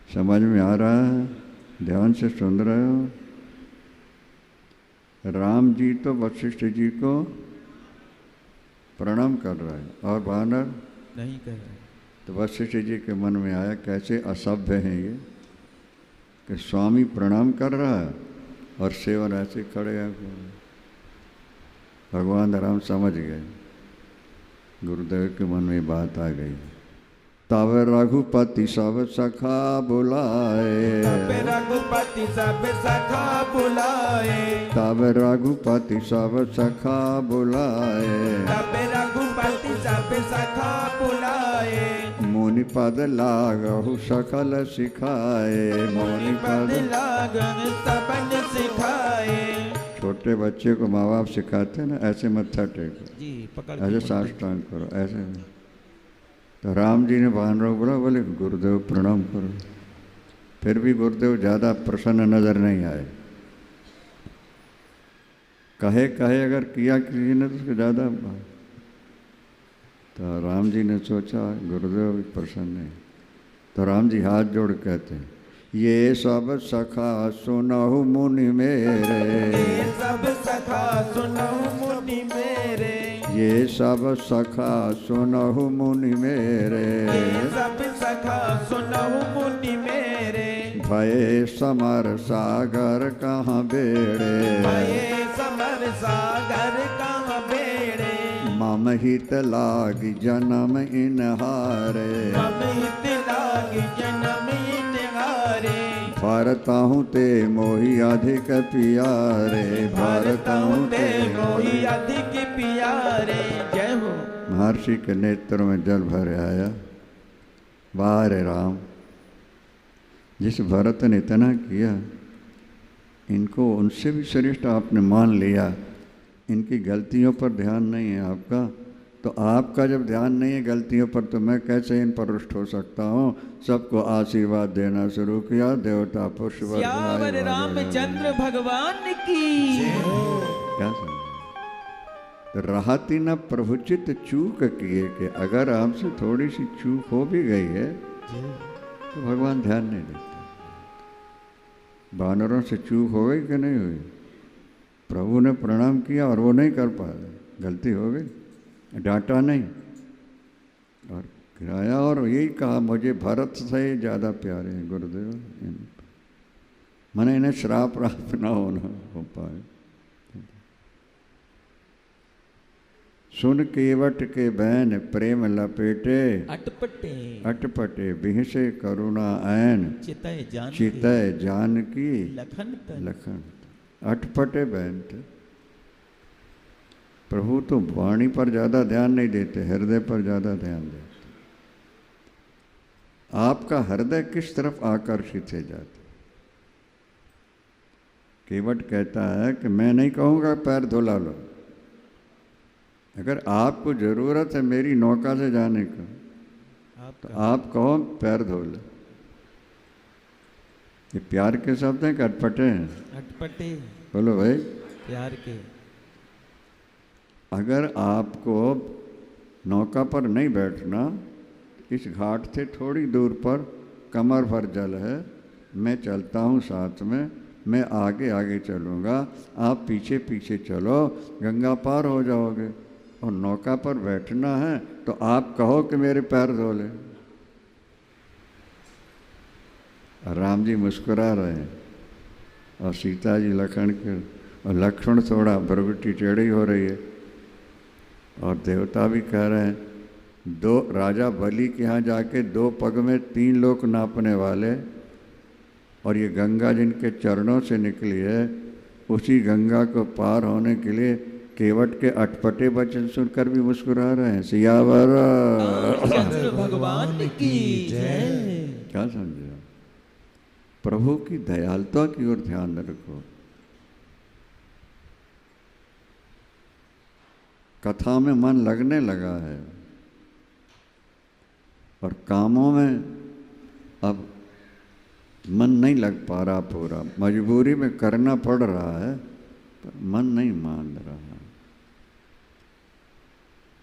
समझ में आ रहा है? ध्यान से सुन रहे हो? राम जी तो वशिष्ठ जी को प्रणाम कर रहा है और वानर नहीं कर रहे। तो वशिष्ठ जी के मन में आया, कैसे असभ्य हैं ये कि स्वामी प्रणाम कर रहा है और सेवन ऐसे खड़े हैं। भगवान राम समझ गए। गुरुदेव के मन में बात आ गई। तब रघुपति सब सखा बुलाए, तब रघुपति सब सखा बुलाए, तब रघुपति सब सखा बुलाए, तब रघुपति सब सखा बुलाए। मुनि पद लागहु सकल सिखाए, मुनि पद लागन सबन सिखाए। छोटे बच्चे को माँ बाप सिखाते हैं ना, ऐसे मत्था टेको, जी पकड़ ऐसे साष्टांग करो, ऐसे। तो राम जी ने वानरों को बोला, बोले गुरुदेव प्रणाम करो। फिर भी गुरुदेव ज़्यादा प्रसन्न नजर नहीं आए। कहे अगर किया किसी ने तो उसको ज़्यादा। तो राम जी ने सोचा गुरुदेव भी प्रसन्न है। तो राम जी हाथ जोड़ कहते हैं, ये सब सखा सुनहु मुनि मेरे, ये सब सखा सुनहु मुनि मेरे, ये सब सखा सुनहु मुनि मेरे, ये सब सखा सुनहु मुनि मेरे। भये समर सागर कहाँ बेड़े, भये समर सागर कहाँ बेड़े। मम हित लागी जन्म इनहारे, मम हित लागी जन्म इनहारे। भरताहूँ ते मोहि अधिक प्यारे, भरताहूँ ते मोहि अधिक प्यारे। जय हो। महर्षि के नेत्र में जल भर आया। वाह रे राम, जिस भरत ने इतना किया, इनको उनसे भी श्रेष्ठ आपने मान लिया। इनकी गलतियों पर ध्यान नहीं है आपका, तो आपका जब ध्यान नहीं है गलतियों पर, तो मैं कैसे इन पर रुष्ट हो सकता हूँ। सबको आशीर्वाद देना शुरू किया। देवता पुष्प श्यावर रामचंद्र भगवान की। क्या समझ? तो रहती न प्रभुचित चूक किए कि अगर आपसे थोड़ी सी चूक हो भी गई है तो भगवान ध्यान नहीं देते। वानरों से चूक हो गई कि नहीं हुई? प्रभु ने प्रणाम किया और वो नहीं कर पाए, गलती हो गई, डांटा नहीं और गिराया और यही कहा, मुझे भरत से ज़्यादा प्यारे हैं गुरुदेव। मैंने इन्हें श्राप राप ना हो पाए। सुन केवट के बैन प्रेम लपेटे, अटपटे बिहसे करुणा ऐन, चितय जान की लखन। अटपटे बैन थे। प्रभु तो वाणी पर ज़्यादा ध्यान नहीं देते, हृदय पर ज़्यादा ध्यान देते। आपका हृदय किस तरफ आकर्षित है जाता। केवट कहता है कि मैं नहीं कहूँगा पैर धुला लो, अगर आपको ज़रूरत है मेरी नौका से जाने का तो आप कहो पैर धो लो। ये प्यार के शब्द हैं कि अटपटे हैं? अटपटे बोलो भाई। प्यार के। अगर आपको नौका पर नहीं बैठना, इस घाट से थोड़ी दूर पर कमर भर जल है, मैं चलता हूँ साथ में, मैं आगे आगे चलूँगा, आप पीछे पीछे चलो, गंगा पार हो जाओगे। और नौका पर बैठना है तो आप कहो कि मेरे पैर धो ले। राम जी मुस्कुरा रहे हैं और सीता जी लखन के, और लक्ष्मण थोड़ा भ्रुकुटी टेढ़ी हो रही है, और देवता भी कह रहे हैं, दो राजा बलि के यहाँ जाके 2 पग में 3 लोक नापने वाले, और ये गंगा जिनके चरणों से निकली है, उसी गंगा को पार होने के लिए केवट के अटपटे वचन सुनकर भी मुस्कुरा रहे हैं। सियावर रामचंद्र भगवान की जय। क्या समझे? प्रभु की दयालुता की ओर ध्यान रखो। कथा में मन लगने लगा है और कामों में अब मन नहीं लग पा रहा पूरा, मजबूरी में करना पड़ रहा है पर मन नहीं मान रहा।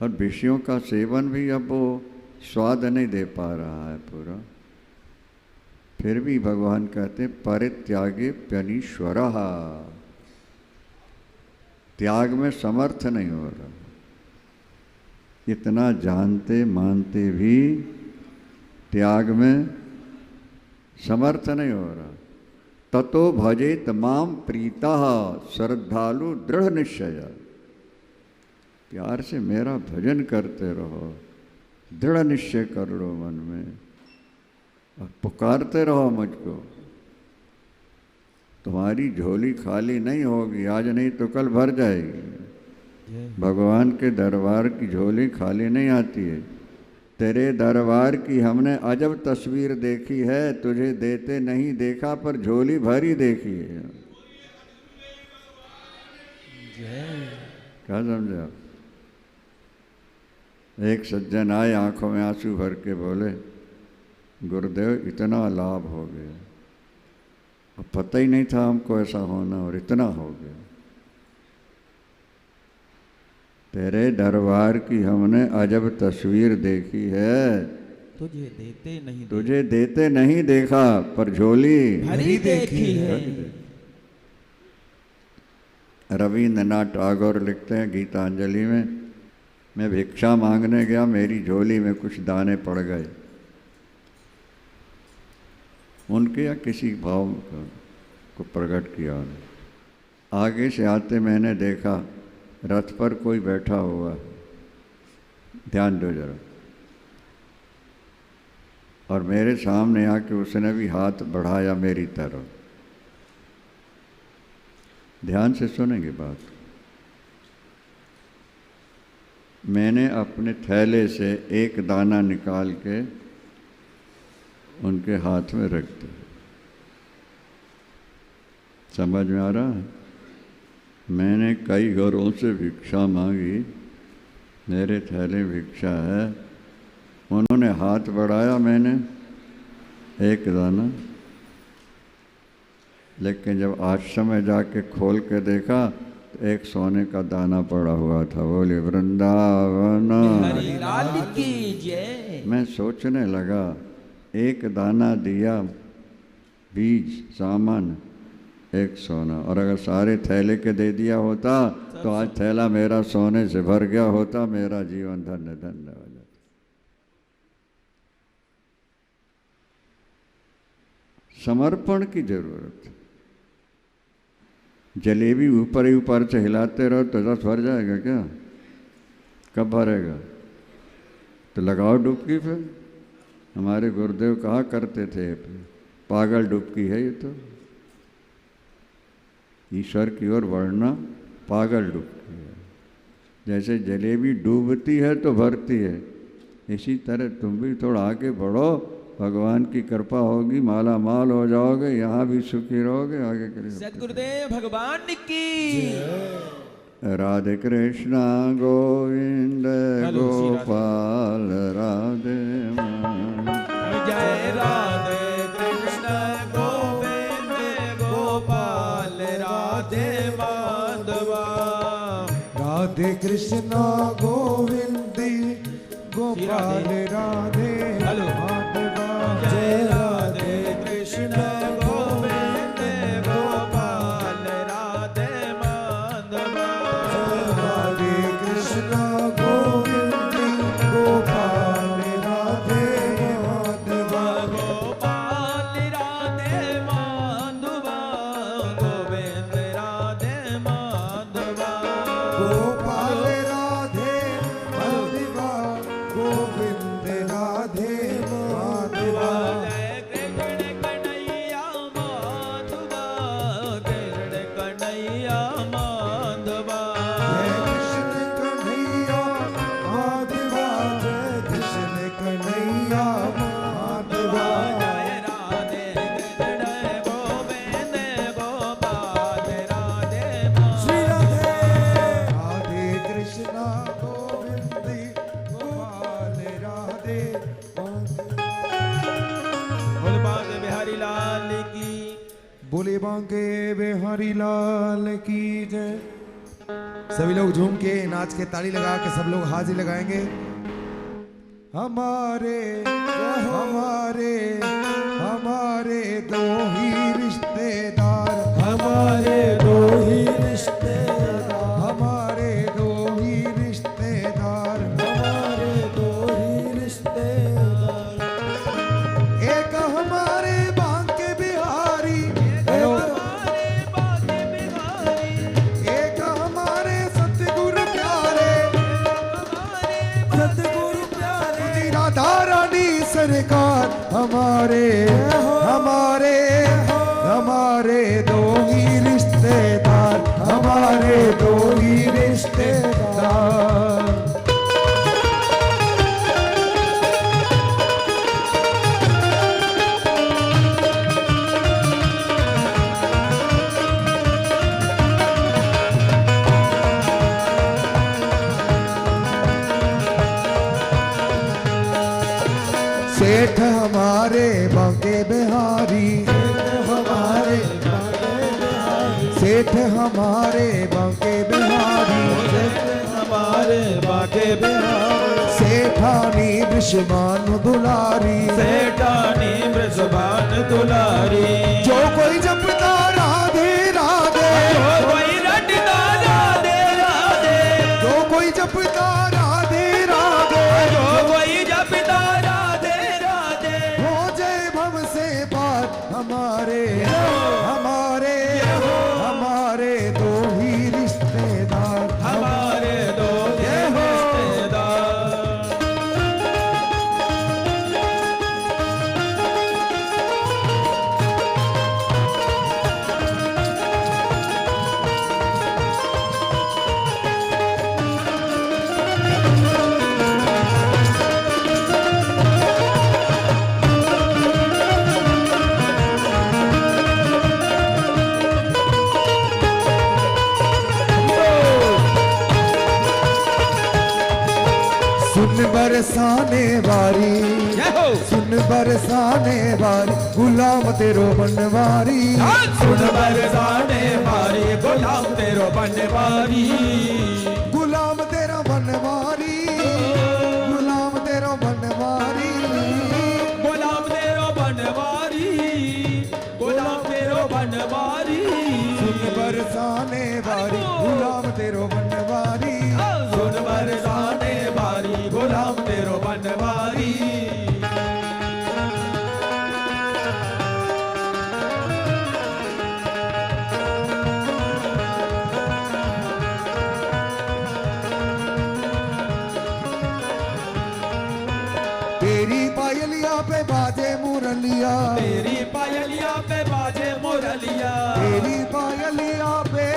और विषयों का सेवन भी अब वो स्वाद नहीं दे पा रहा है पूरा। फिर भी भगवान कहते परित्यागे प्यनीश्वर, त्याग में समर्थ नहीं हो रहा। इतना जानते मानते भी त्याग में समर्थ नहीं हो रहा। ततो भजेत माम प्रीता श्रद्धालु दृढ़ निश्चय। प्यार से मेरा भजन करते रहो, दृढ़ निश्चय कर लो मन में, और पुकारते रहो मुझको। तुम्हारी झोली खाली नहीं होगी, आज नहीं तो कल भर जाएगी। भगवान के दरबार की झोली खाली नहीं आती है। तेरे दरबार की हमने अजब तस्वीर देखी है, तुझे देते नहीं देखा पर झोली भरी देखी है। क्या समझे आप? एक सज्जन आए, आंखों में आंसू भर के बोले, गुरुदेव इतना लाभ हो गया, और पता ही नहीं था हमको ऐसा होना, और इतना हो गया। तेरे दरबार की हमने अजब तस्वीर देखी है, तुझे देते नहीं देखा पर झोली भरी देखी है। रविन्द्रनाथ टैगोर लिखते हैं गीतांजलि में, मैं भिक्षा मांगने गया, मेरी झोली में कुछ दाने पड़ गए। उनके या किसी भाव को प्रकट किया। आगे से आते मैंने देखा रथ पर कोई बैठा हुआ, ध्यान दो जरा, और मेरे सामने आके उसने भी हाथ बढ़ाया मेरी तरफ। ध्यान से सुनेंगे बात। मैंने अपने थैले से एक दाना निकाल के उनके हाथ में रख दिया। समझ में आ रहा है? मैंने कई घरों से भिक्षा मांगी, मेरे थैले भिक्षा है, उन्होंने हाथ बढ़ाया, मैंने एक दाना, लेकिन जब आश्रम में जाके खोल के देखा तो एक सोने का दाना पड़ा हुआ था। बोले वृंदावन लाल की जय। मैं सोचने लगा, एक दाना दिया, बीज सामान, एक सोना, और अगर सारे थैले के दे दिया होता तो आज थैला मेरा सोने से भर गया होता, मेरा जीवन धन्य धन्य हो जाता। समर्पण की जरूरत है। जलेबी ऊपर ही ऊपर से हिलाते रहो तो रस भर जाएगा क्या? कब भरेगा? तो लगाओ डुबकी। फिर हमारे गुरुदेव कहा करते थे, पागल डुबकी है ये तो, ईश्वर की ओर बढ़ना पागल डुबकी है। जैसे जलेबी डूबती है तो भरती है, इसी तरह तुम भी थोड़ा आगे बढ़ो, भगवान की कृपा होगी, माला माल हो जाओगे, यहाँ भी सुखी रहोगे। आगे करिए। सतगुरुदेव भगवान की राधे कृष्णा गोविंद हेलो, श्री राधे। गोपाल राधे माधव। जय राधे कृष्ण गोविंद गोपाल राधे माधवा। राधे कृष्णा गोविंद गोपाल राधे हेलो। माधवा। जय राधे कृष्ण गोविंद गोपाल राधे माधवा। राधे कृष्णा गोविंद गोपाल राधे माधवा। गोपाल राधे माधवा गोविंद राधे माधवा। गोपाल राधे माधवा गोविंद राधे माधवा। जय कृष्ण कन्हैया माधवा कृष्ण कन्हैया माधवा। जय कृष्ण कन्हैया माधवा। जय कृष्ण कन्हैया माधवा। जय राधे कृष्ण गोविंद गोपाल राधे माधवा। राधे कृष्णा गोविंद गोपाल राधे बोल बांके बिहारी लाल की। बोले बांके बिहारी लाल की जय। सभी लोग झूम के नाच के ताली लगा के सब लोग हाजिरी लगाएंगे। हमारे हमारे हमारे दो ही रिश्तेदार, हमारे दो ही रिश्तेदार, हमारे दो ही रिश्तेदार, हमारे दो ही रिश्तेदार। एक हमारे बांके बिहारी, हमारे बांके बिहारी। एक हमारे सतगुरु प्यारे, सतगुरु प्यारे राधा रानी सरकार। हमारे हमारे हमारे दो ही रिश्तेदार, हमारे दो ही रिश्तेदार। सेठ हमारे बांके बिहारी, हमारे बांके बिहारी, सेठ हमारे बांके बिहारी। हमारे बांके बिहारी। सेठानी विश्वान दुलारी, सेठानी ब्रजबान दुलारी। जो कोई जपता राधे राधे, कोई रटता राधे राधे। जो कोई जपता राधे राधे, जो कोई जपता राधे राधे। हो जय भव से पार। हमारे हमारे हमारे दो ही रिश्तेदार, हमारे दो रिश्तेदार। सुन बरसाने वारी, सुन बरसाने वारी, गुलाम तेरो बनवारी। सुन बरसाने वारी गुलाम तेरो बनवारी। गुलाम तेरा बनवारी, गुलाम तेरा बनवारी। गुलाम तेरो बनवारी। गुलाम तेरो बनवारी। सुन बरसाने वारी, गुलाम तेरो बनवारी। सुन बरसाने वारी गुलाम तेरो बनवारी। तेरी पायलिया पे बाजे मुरलिया, तेरी पायलिया पे बाजे मुरलिया। तेरी पायलिया पे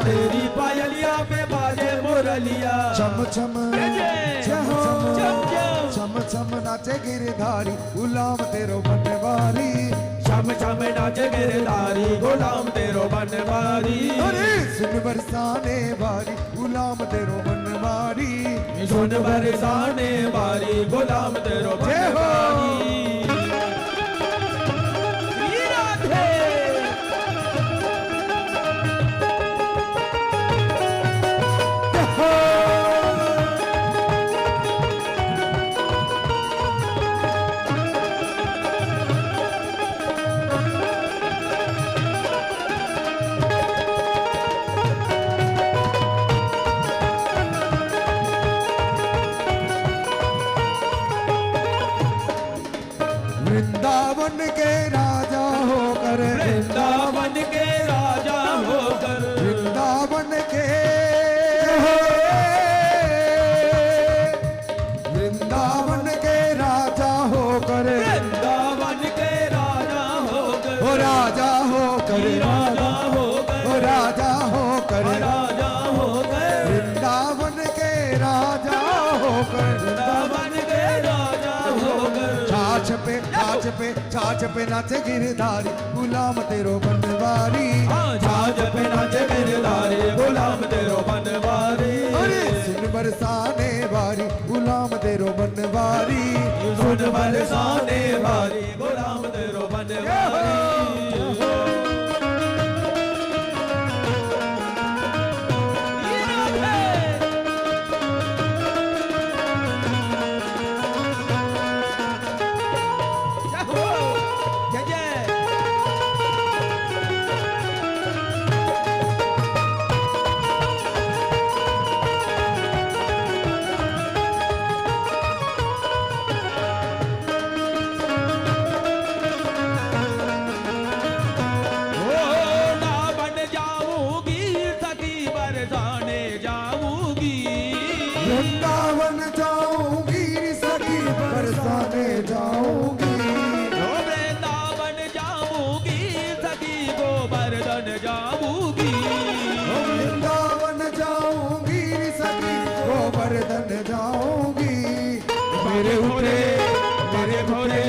तेरी पायलिया पे बाजे मुरलिया चम चम जय हो चम चम चम चम नाचे गिरधारी गुलाम तेरो बनवारी चम चम नाच गिरधारी गुलाम तेरो बनवारी अरे सुन बरसाने वारी गुलाम तेरो बनवारी सुन बरसाने वारी गुलाम तेरो जय हो। बनवारी श्री राधे वृंदावन के राजा होकर वृंदावन के राजा होकर वृंदावन के वृंदावन के राजा होकर वृंदावन के राजा होकर ओ राजा होकर राजा होकर ओ राजा होकर राजा होकर वृंदावन के राजा होकर वृंदावन के राजा होकर छाछ पे नाचे गिरधारी गुलाम तेरो बनवारी छाछ पे नाचे गिरधारी गुलाम तेरो बनवारी अरे सुन बरसाने वारी गुलाम तेरो बनवारी सुन बरसाने वारी गुलाम तेरो बनवारी वृंदावन जाऊंगी सखी बरसाने जाऊंगी वृंदावन जाऊंगी सखी गोवर्धन जाऊंगी वृंदावन जाऊंगी सखी गोवर्धन जाऊंगी मेरे उठे मेरे भोरे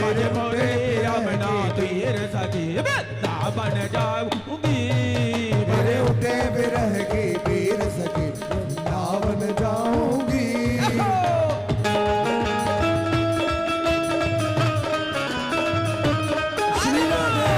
मेरे भोरे यमुना तीर सखी वृंदावन जाऊंगी मेरे उठे विरह की पीर सखी वृंदावन जाऊंगी श्री राधे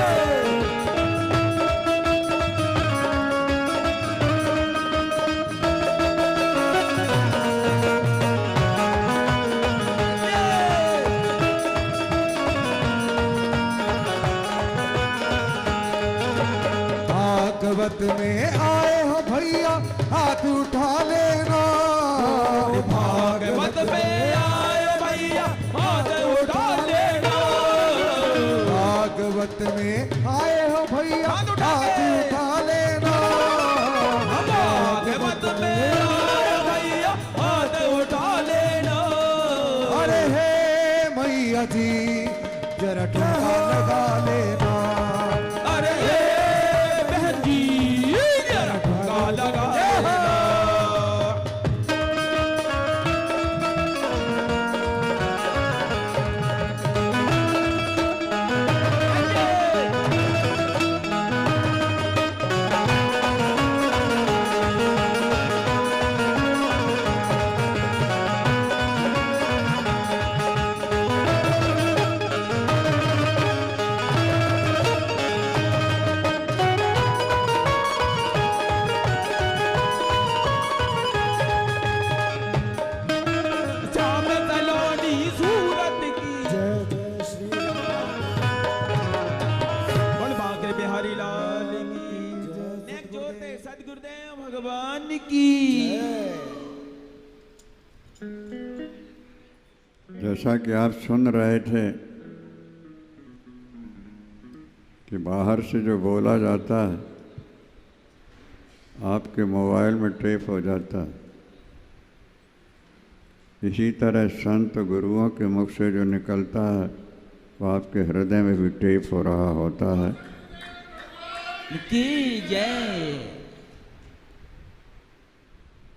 भागवत में आए हो भैया हाथ उठा लेना भागवत में आए भैया हाथ उठा लेना भागवत में आए हो भैया हाथ हाथ उठा के। उठा लेना भागवत में आए भैया हाथ उठा लेना अरे हे मैया जी जरा ठुमका लगा लेना अरे हे बहन जी जरा ठुमका लगा लेना श्याम सलोनी सूरत की जय जय श्री बोल बांके बिहारी लाल की नेक जोते सदगुरुदेव भगवान की जैसा कि आप सुन रहे थे कि बाहर से जो बोला जाता है आपके मोबाइल में टेप हो जाता है, इसी तरह संत गुरुओं के मुख से जो निकलता है वो आपके हृदय में भी टेप हो रहा होता है। की जय।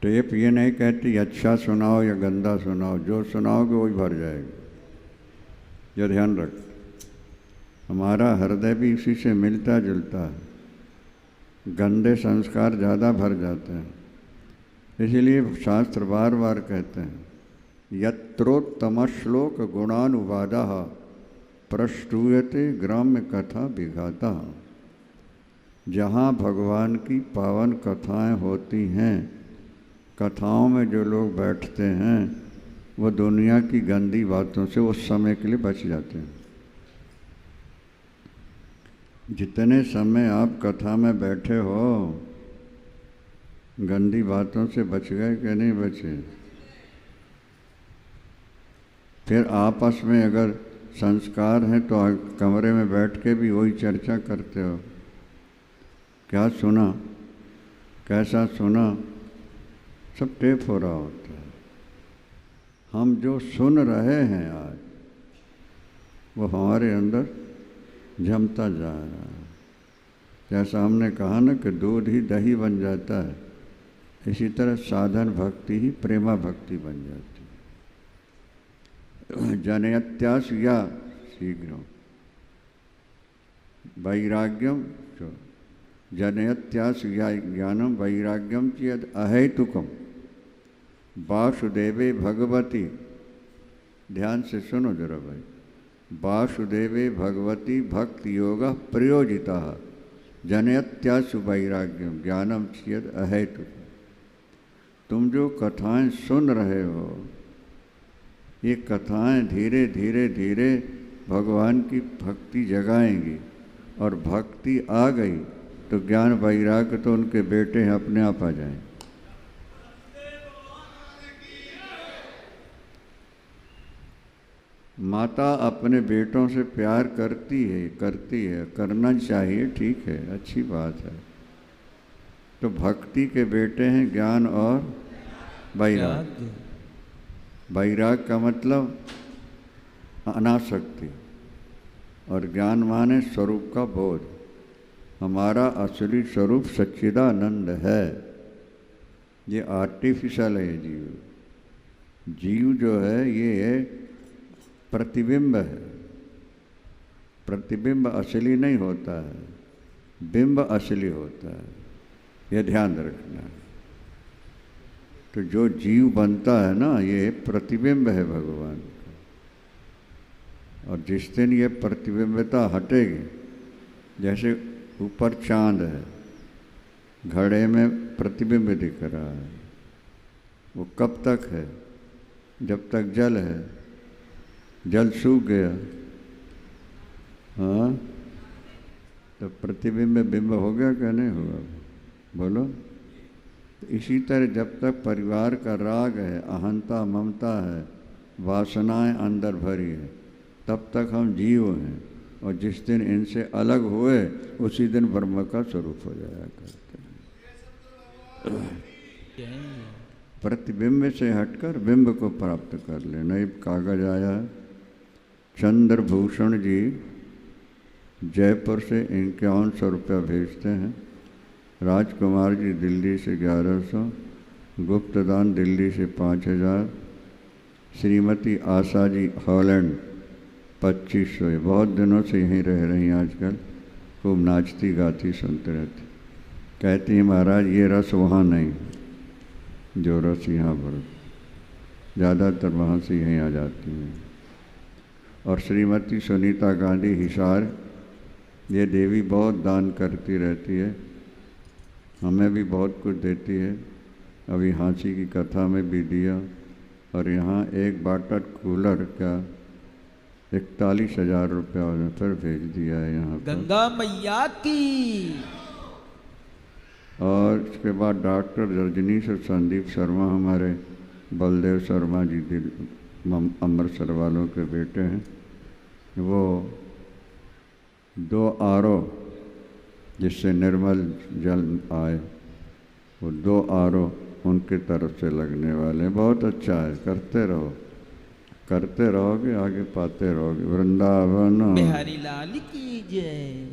टेप ये नहीं कहती अच्छा सुनाओ या गंदा सुनाओ, जो सुनाओगे वही भर जाएगा। ये ध्यान रख, हमारा हृदय भी इसी से मिलता जुलता है, गंदे संस्कार ज़्यादा भर जाते हैं। इसीलिए शास्त्र बार बार कहते हैं यत्रोत्तम श्लोक गुणानुवादः प्रस्तूयते ग्राम्य कथा विघाता। जहाँ भगवान की पावन कथाएं होती हैं, कथाओं में जो लोग बैठते हैं वो दुनिया की गंदी बातों से उस समय के लिए बच जाते हैं। जितने समय आप कथा में बैठे हो, गंदी बातों से बच गए कि नहीं बचे? फिर आपस में अगर संस्कार हैं तो कमरे में बैठ के भी वही चर्चा करते हो, क्या सुना, कैसा सुना, सब टेप हो रहा होता है। हम जो सुन रहे हैं आज वो हमारे अंदर जमता जा रहा है। जैसा हमने कहा ना कि दूध ही दही बन जाता है, इसी तरह साधन भक्ति ही प्रेमा भक्ति बन जाती है। जनयत्यास या शीघ्र वैराग्यम जनयत्यास या ज्ञानम वैराग्यम चेद अहेतुकम वासुदेवे भगवती। ध्यान से सुनो जरा भाई, वासुदेवे भगवती भक्ति योग प्रयोजिता जनयत्यासु वैराग्यम ज्ञानम चेद अहेतुकम। तुम जो कथाएं सुन रहे हो, ये कथाएं धीरे धीरे धीरे भगवान की भक्ति जगाएंगी, और भक्ति आ गई तो ज्ञान वैराग्य तो उनके बेटे हैं, अपने आप आ जाएं। माता अपने बेटों से प्यार करती है, करना चाहिए, ठीक है, अच्छी बात है। तो भक्ति के बेटे हैं ज्ञान और वैराग्य। वैराग्य का मतलब अनासक्ति, और ज्ञान माने स्वरूप का बोध। हमारा असली स्वरूप सच्चिदानंद है, ये आर्टिफिशियल है। जीव जो है ये प्रतिबिंब है, प्रतिबिंब असली नहीं होता है, बिंब असली होता है, यह ध्यान रखना है। तो जो जीव बनता है ना, ये प्रतिबिंब है भगवान का, और जिस दिन ये प्रतिबिंबता हटेगी, जैसे ऊपर चांद है, घड़े में प्रतिबिंब दिख रहा है, वो कब तक है? जब तक जल है। जल सूख गया, हाँ, तो प्रतिबिंब बिंब हो गया क्या नहीं हुआ? बोलो। तो इसी तरह जब तक परिवार का राग है, अहंता ममता है, वासनाएं अंदर भरी है, तब तक हम जीव हैं, और जिस दिन इनसे अलग हुए उसी दिन ब्रह्म का स्वरूप हो जाया करते हैं। प्रतिबिंब से हटकर बिंब को प्राप्त कर लेना। एक कागज आया है, चंद्रभूषण जी जयपुर से 5100 रुपया भेजते हैं, राजकुमार जी दिल्ली से 1100, गुप्तदान दिल्ली से 5000, श्रीमती आशा जी हॉलैंड 2500। बहुत दिनों से यहीं रह रही हैं आजकल, खूब नाचती गाती सुनते रहती। कहती हैं महाराज ये रस वहाँ नहीं, जो रस यहाँ पर, ज़्यादातर वहाँ से यहीं आ जाती हैं। और श्रीमती सुनीता गांधी हिसार, ये देवी बहुत दान करती रहती है, हमें भी बहुत कुछ देती है। अभी हाँसी की कथा में भी दिया, और यहाँ एक वाटर कूलर का 41,000 रुपया फिर भेज दिया है यहाँ पर, गंगा मैया की। और उसके बाद डॉक्टर रजनीश और संदीप शर्मा, हमारे बलदेव शर्मा जी अमृतसर वालों के बेटे हैं, वो 2 RO जिससे निर्मल जल आए, वो 2 RO उनके तरफ से लगने वाले हैं। बहुत अच्छा है, करते रहो, करते रहोगे आगे पाते रहोगे। वृंदावन बिहारी लाल की जय।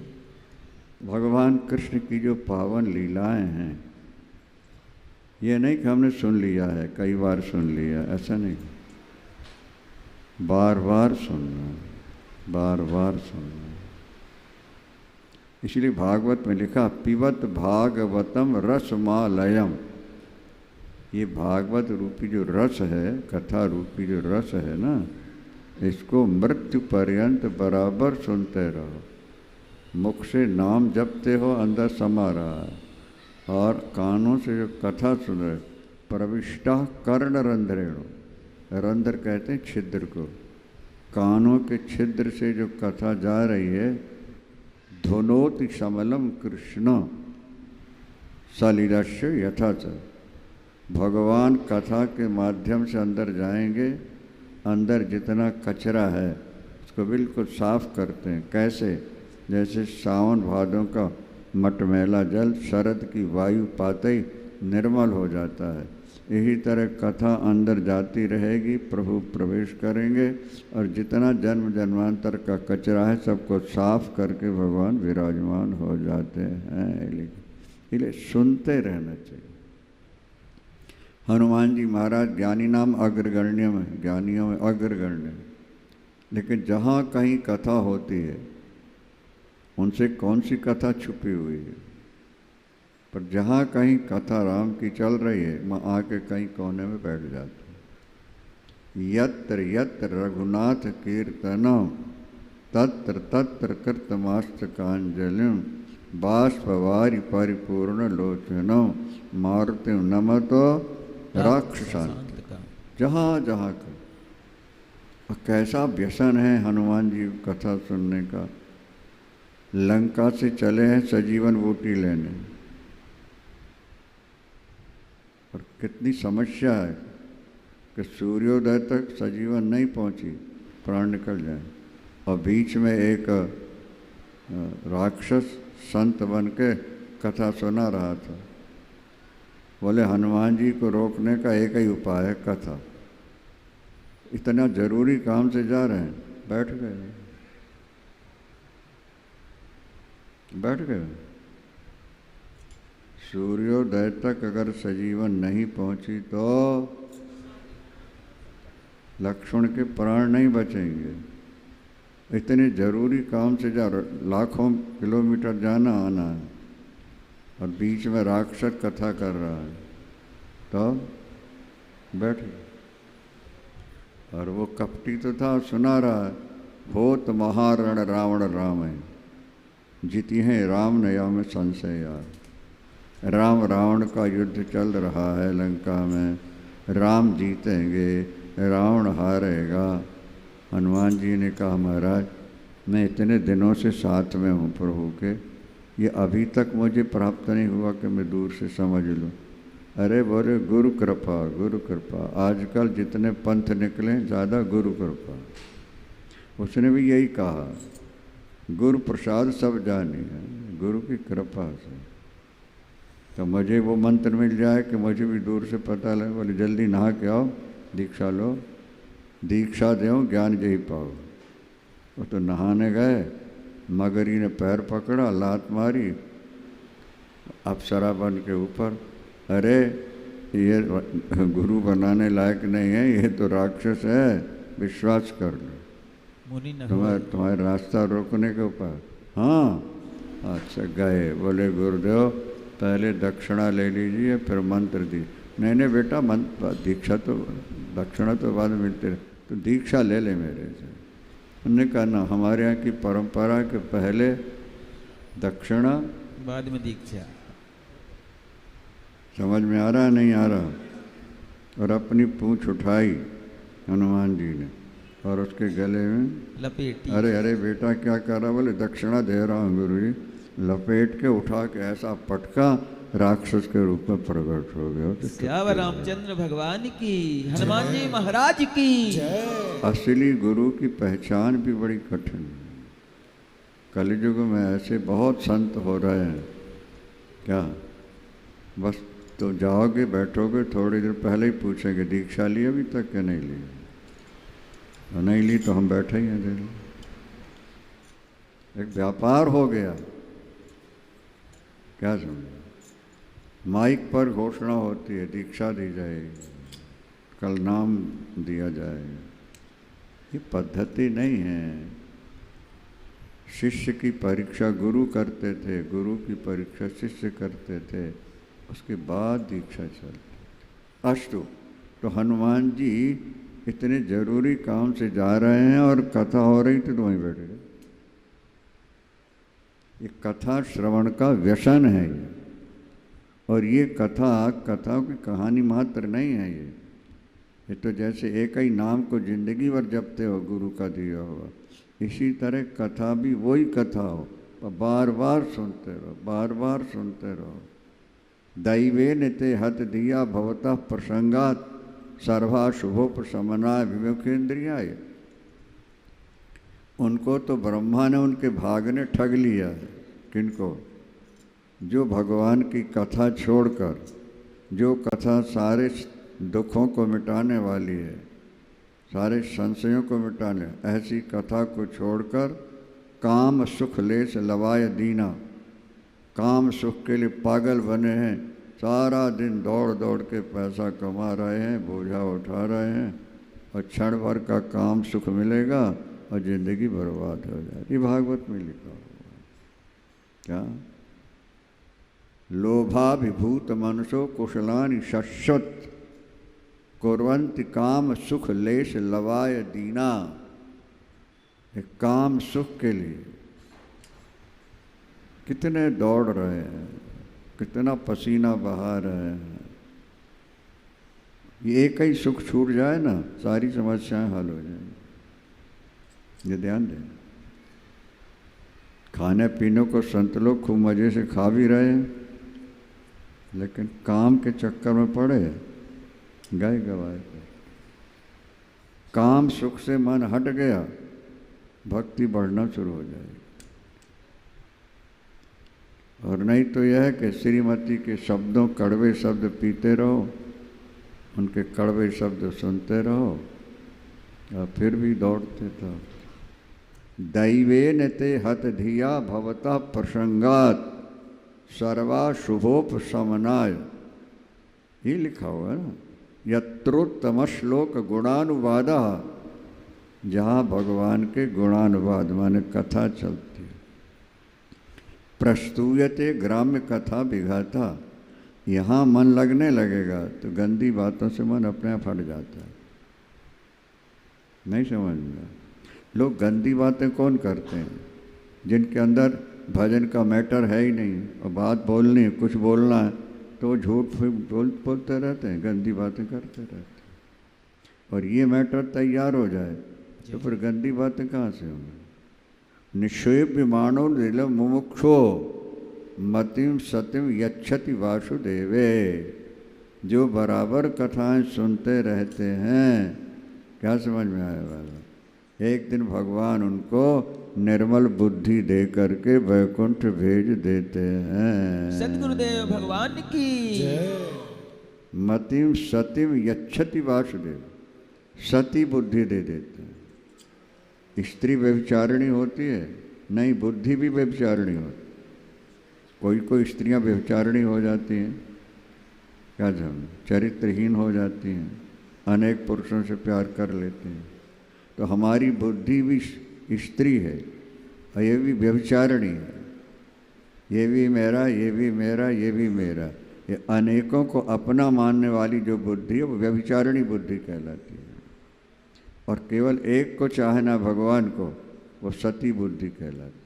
भगवान कृष्ण की जो पावन लीलाएं हैं, ये नहीं कि हमने सुन लिया है, कई बार सुन लिया, ऐसा नहीं, बार बार सुनना, बार बार सुनना। इसलिए भागवत में लिखा पिबत भागवतम रसमालयम। ये भागवत रूपी जो रस है, कथा रूपी जो रस है ना, इसको मृत्यु पर्यंत बराबर सुनते रहो। मुख से नाम जपते हो, अंदर समा रहा है, और कानों से जो कथा सुन रहे, प्रविष्टा कर्ण रंध्रेणु, रंध्र कहते हैं छिद्र को, कानों के छिद्र से जो कथा जा रही है, धुनोति समलम कृष्ण सलीलस्य यथा च। भगवान कथा के माध्यम से अंदर जाएंगे, अंदर जितना कचरा है उसको बिल्कुल साफ करते हैं। कैसे? जैसे सावन भादों का मटमैला जल शरद की वायु पाते ही निर्मल हो जाता है, यही तरह कथा अंदर जाती रहेगी, प्रभु प्रवेश करेंगे और जितना जन्म जन्मांतर का कचरा है सबको साफ करके भगवान विराजमान हो जाते हैं। इसलिए सुनते रहना चाहिए। हनुमान जी महाराज ज्ञानी नाम अग्रगण्य में, ज्ञानियों में अग्रगण्य, लेकिन जहाँ कहीं कथा होती है उनसे कौन सी कथा छुपी हुई है, पर जहाँ कहीं कथा राम की चल रही है वहाँ आके कहीं कोने में बैठ जाते हैं। यत्र यत्र रघुनाथ कीर्तनम तत्र तत्र कृतमास्तकांजलिम बाष्पवारि परिपूर्ण लोचनम मारुतिम नमतो राक्षसांत। जहाँ जहाँ का और कैसा व्यसन है हनुमान जी कथा सुनने का। लंका से चले हैं सजीवन बूटी लेने, और कितनी समस्या है कि सूर्योदय तक सजीवन नहीं पहुंची, प्राण निकल जाए, और बीच में एक राक्षस संत बन के कथा सुना रहा था। बोले हनुमान जी को रोकने का एक ही उपाय है कथा। इतना जरूरी काम से जा रहे हैं, बैठ गए, बैठ गए। सूर्योदय तक अगर सजीवन नहीं पहुंची तो लक्ष्मण के प्राण नहीं बचेंगे। इतने जरूरी काम से जा, लाखों किलोमीटर जाना आना है, और बीच में राक्षस कथा कर रहा है, तो बैठे। और वो कपटी तो था, सुना रहा है होत महारण रावण राम है, जीती हैं राम नया में संशय यार। राम रावण का युद्ध चल रहा है लंका में, राम जीतेंगे, रावण हारेगा। हनुमान जी ने कहा महाराज मैं इतने दिनों से साथ में हूँ प्रभु के, ये अभी तक मुझे प्राप्त नहीं हुआ कि मैं दूर से समझ लूँ। अरे बोले गुरु कृपा, गुरु कृपा। आजकल जितने पंथ निकले ज़्यादा गुरु कृपा। उसने भी यही कहा, गुरु प्रसाद सब जानी है, गुरु की कृपा से। तो मुझे वो मंत्र मिल जाए कि मुझे भी दूर से पता लगे। बोले जल्दी नहा के आओ, दीक्षा लो, दीक्षा दें ज्ञान यही पाओ। वो तो नहाने गए, मगरी ने पैर पकड़ा, लात मारी, अप्सरा बन के ऊपर। अरे ये गुरु बनाने लायक नहीं है, ये तो राक्षस है, विश्वास कर लो। तुम्हारे रास्ता रोकने के ऊपर। हाँ अच्छा गए। बोले गुरुदेव पहले दक्षिणा ले लीजिए फिर मंत्र दी। नहीं नहीं बेटा मंत्र दीक्षा तो दक्षिणा तो बाद में मिलती रहे, तो दीक्षा ले ले मेरे से। उन्होंने कहा ना, हमारे यहाँ की परंपरा के पहले दक्षिणा बाद में दीक्षा। समझ में आ रहा नहीं आ रहा? और अपनी पूंछ उठाई हनुमान जी ने और उसके गले में लपेटी। अरे अरे बेटा क्या कर रहा? बोले दक्षिणा दे रहा हूँ गुरु जी। लपेट के उठा के ऐसा पटका, राक्षस के रूप में प्रकट हो गया। श्यावर रामचंद्र भगवान की, हनुमान जी महाराज की। असली गुरु की पहचान भी बड़ी कठिन है। कलयुग में ऐसे बहुत संत हो रहे हैं, क्या बस तो जाओगे बैठोगे, थोड़ी देर पहले ही पूछेंगे दीक्षा ली अभी तक क्या नहीं ली, और नहीं ली तो हम बैठे ही हैं देर। एक व्यापार हो गया, क्या समझे? माइक पर घोषणा होती है, दीक्षा दी जाएगी, कल नाम दिया जाएगा। ये पद्धति नहीं है। शिष्य की परीक्षा गुरु करते थे, गुरु की परीक्षा शिष्य करते थे, उसके बाद दीक्षा चलती। अस्तु, तो हनुमान जी इतने जरूरी काम से जा रहे हैं और कथा हो रही थी तो वहीं बैठ गए। ये कथा श्रवण का व्यसन है ये, और ये कथाओं की कहानी मात्र नहीं है। ये तो जैसे एक ही नाम को जिंदगी भर जपते हो गुरु का दिया हुआ, इसी तरह कथा भी वही कथा हो, बार बार सुनते रहो, बार बार सुनते रहो। दैवे निते हत दिया भवतः प्रसंगात सर्वा शुभोपशमनाय विमुखेन्द्रियाय। उनको तो ब्रह्मा ने उनके भाग ने ठग लिया है। किनको? जो भगवान की कथा छोड़कर, जो कथा सारे दुखों को मिटाने वाली है, सारे संशयों को मिटाने, ऐसी कथा को छोड़कर काम सुख लेस लवाय दीना, काम सुख के लिए पागल बने हैं, सारा दिन दौड़ दौड़ के पैसा कमा रहे हैं, बोझा उठा रहे हैं, और क्षण भर का काम सुख मिलेगा और जिंदगी बर्बाद हो जाए। ये भागवत में लिखा हुआ है। क्या? लोभाभिभूत मनसो कुशलानि शश्वत कुर्वन्ति काम सुख लेश लवाय दीना। एक काम सुख के लिए कितने दौड़ रहे हैं, कितना पसीना बहा रहे हैं। ये एक ही सुख छूट जाए ना, सारी समस्याएं हल हो जाएंगी। ये ध्यान दें। खाने पीने को संत लोग खूब मज़े से खा भी रहे हैं, लेकिन काम के चक्कर में पड़े गए गवाए। काम सुख से मन हट गया, भक्ति बढ़ना शुरू हो जाएगी। और नहीं तो यह है कि श्रीमती के शब्दों, कड़वे शब्द पीते रहो, उनके कड़वे शब्द सुनते रहो, और फिर भी दौड़ते रहो। दैवेन ते हत धिया भवतः प्रसंगात सर्वा शुभोपशमनाय। ये लिखा हुआ है ना, यत्रोत्तम श्लोक गुणानुवादा। जहाँ भगवान के गुणानुवाद माने कथा चलती है। प्रस्तूयते ग्राम्य कथा विघाता। यहाँ मन लगने लगेगा तो गंदी बातों से मन अपने आप हट जाता है। नहीं समझ में? लोग गंदी बातें कौन करते हैं? जिनके अंदर भजन का मैटर है ही नहीं, और बात बोलनी है, कुछ बोलना है, तो झूठ बोलते रहते हैं, गंदी बातें करते रहते हैं। और ये मैटर तैयार हो जाए तो फिर गंदी बातें कहाँ से होंगी? निश्चय मानो दिल मुमुक्षो मतिम सतिम यच्छति वासुदेवे। जो बराबर कथाएं सुनते रहते हैं, क्या समझ में आया वाला? एक दिन भगवान उनको निर्मल बुद्धि दे करके वैकुंठ भेज देते हैं। सतगुरुदेव भगवान की। मतिम सतिम यच्छति वासुदेव। सती बुद्धि दे देते हैं। स्त्री व्यभिचारिणी होती है? नहीं, बुद्धि भी व्यभिचारिणी होती। कोई कोई स्त्रियां व्यभिचारिणी हो जाती हैं, क्या जान, चरित्रहीन हो जाती हैं, अनेक पुरुषों से प्यार कर लेती हैं। तो हमारी बुद्धि भी स्त्री है, और ये भी व्यभिचारिणी है। ये भी मेरा, ये भी मेरा, ये भी मेरा, ये अनेकों को अपना मानने वाली जो बुद्धि है वो व्यभिचारिणी बुद्धि कहलाती है। और केवल एक को चाहना भगवान को, वो सती बुद्धि कहलाती।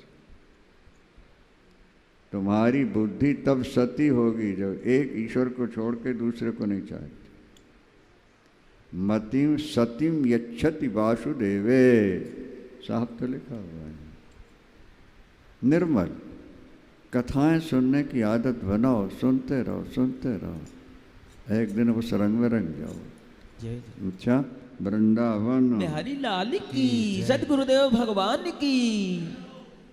तुम्हारी बुद्धि तब सती होगी जब एक ईश्वर को छोड़ के दूसरे को नहीं चाहती। मतिम सतिम यच्छति वासुदेवे। साहब तो लिखा हुआ है। निर्मल कथाएं सुनने की आदत बनाओ, सुनते रहो, सुनते रहो, एक दिन उस रंग में रंग जाओ। अच्छा, वृंदावन बिहारी लाल की। सतगुरुदेव भगवान की।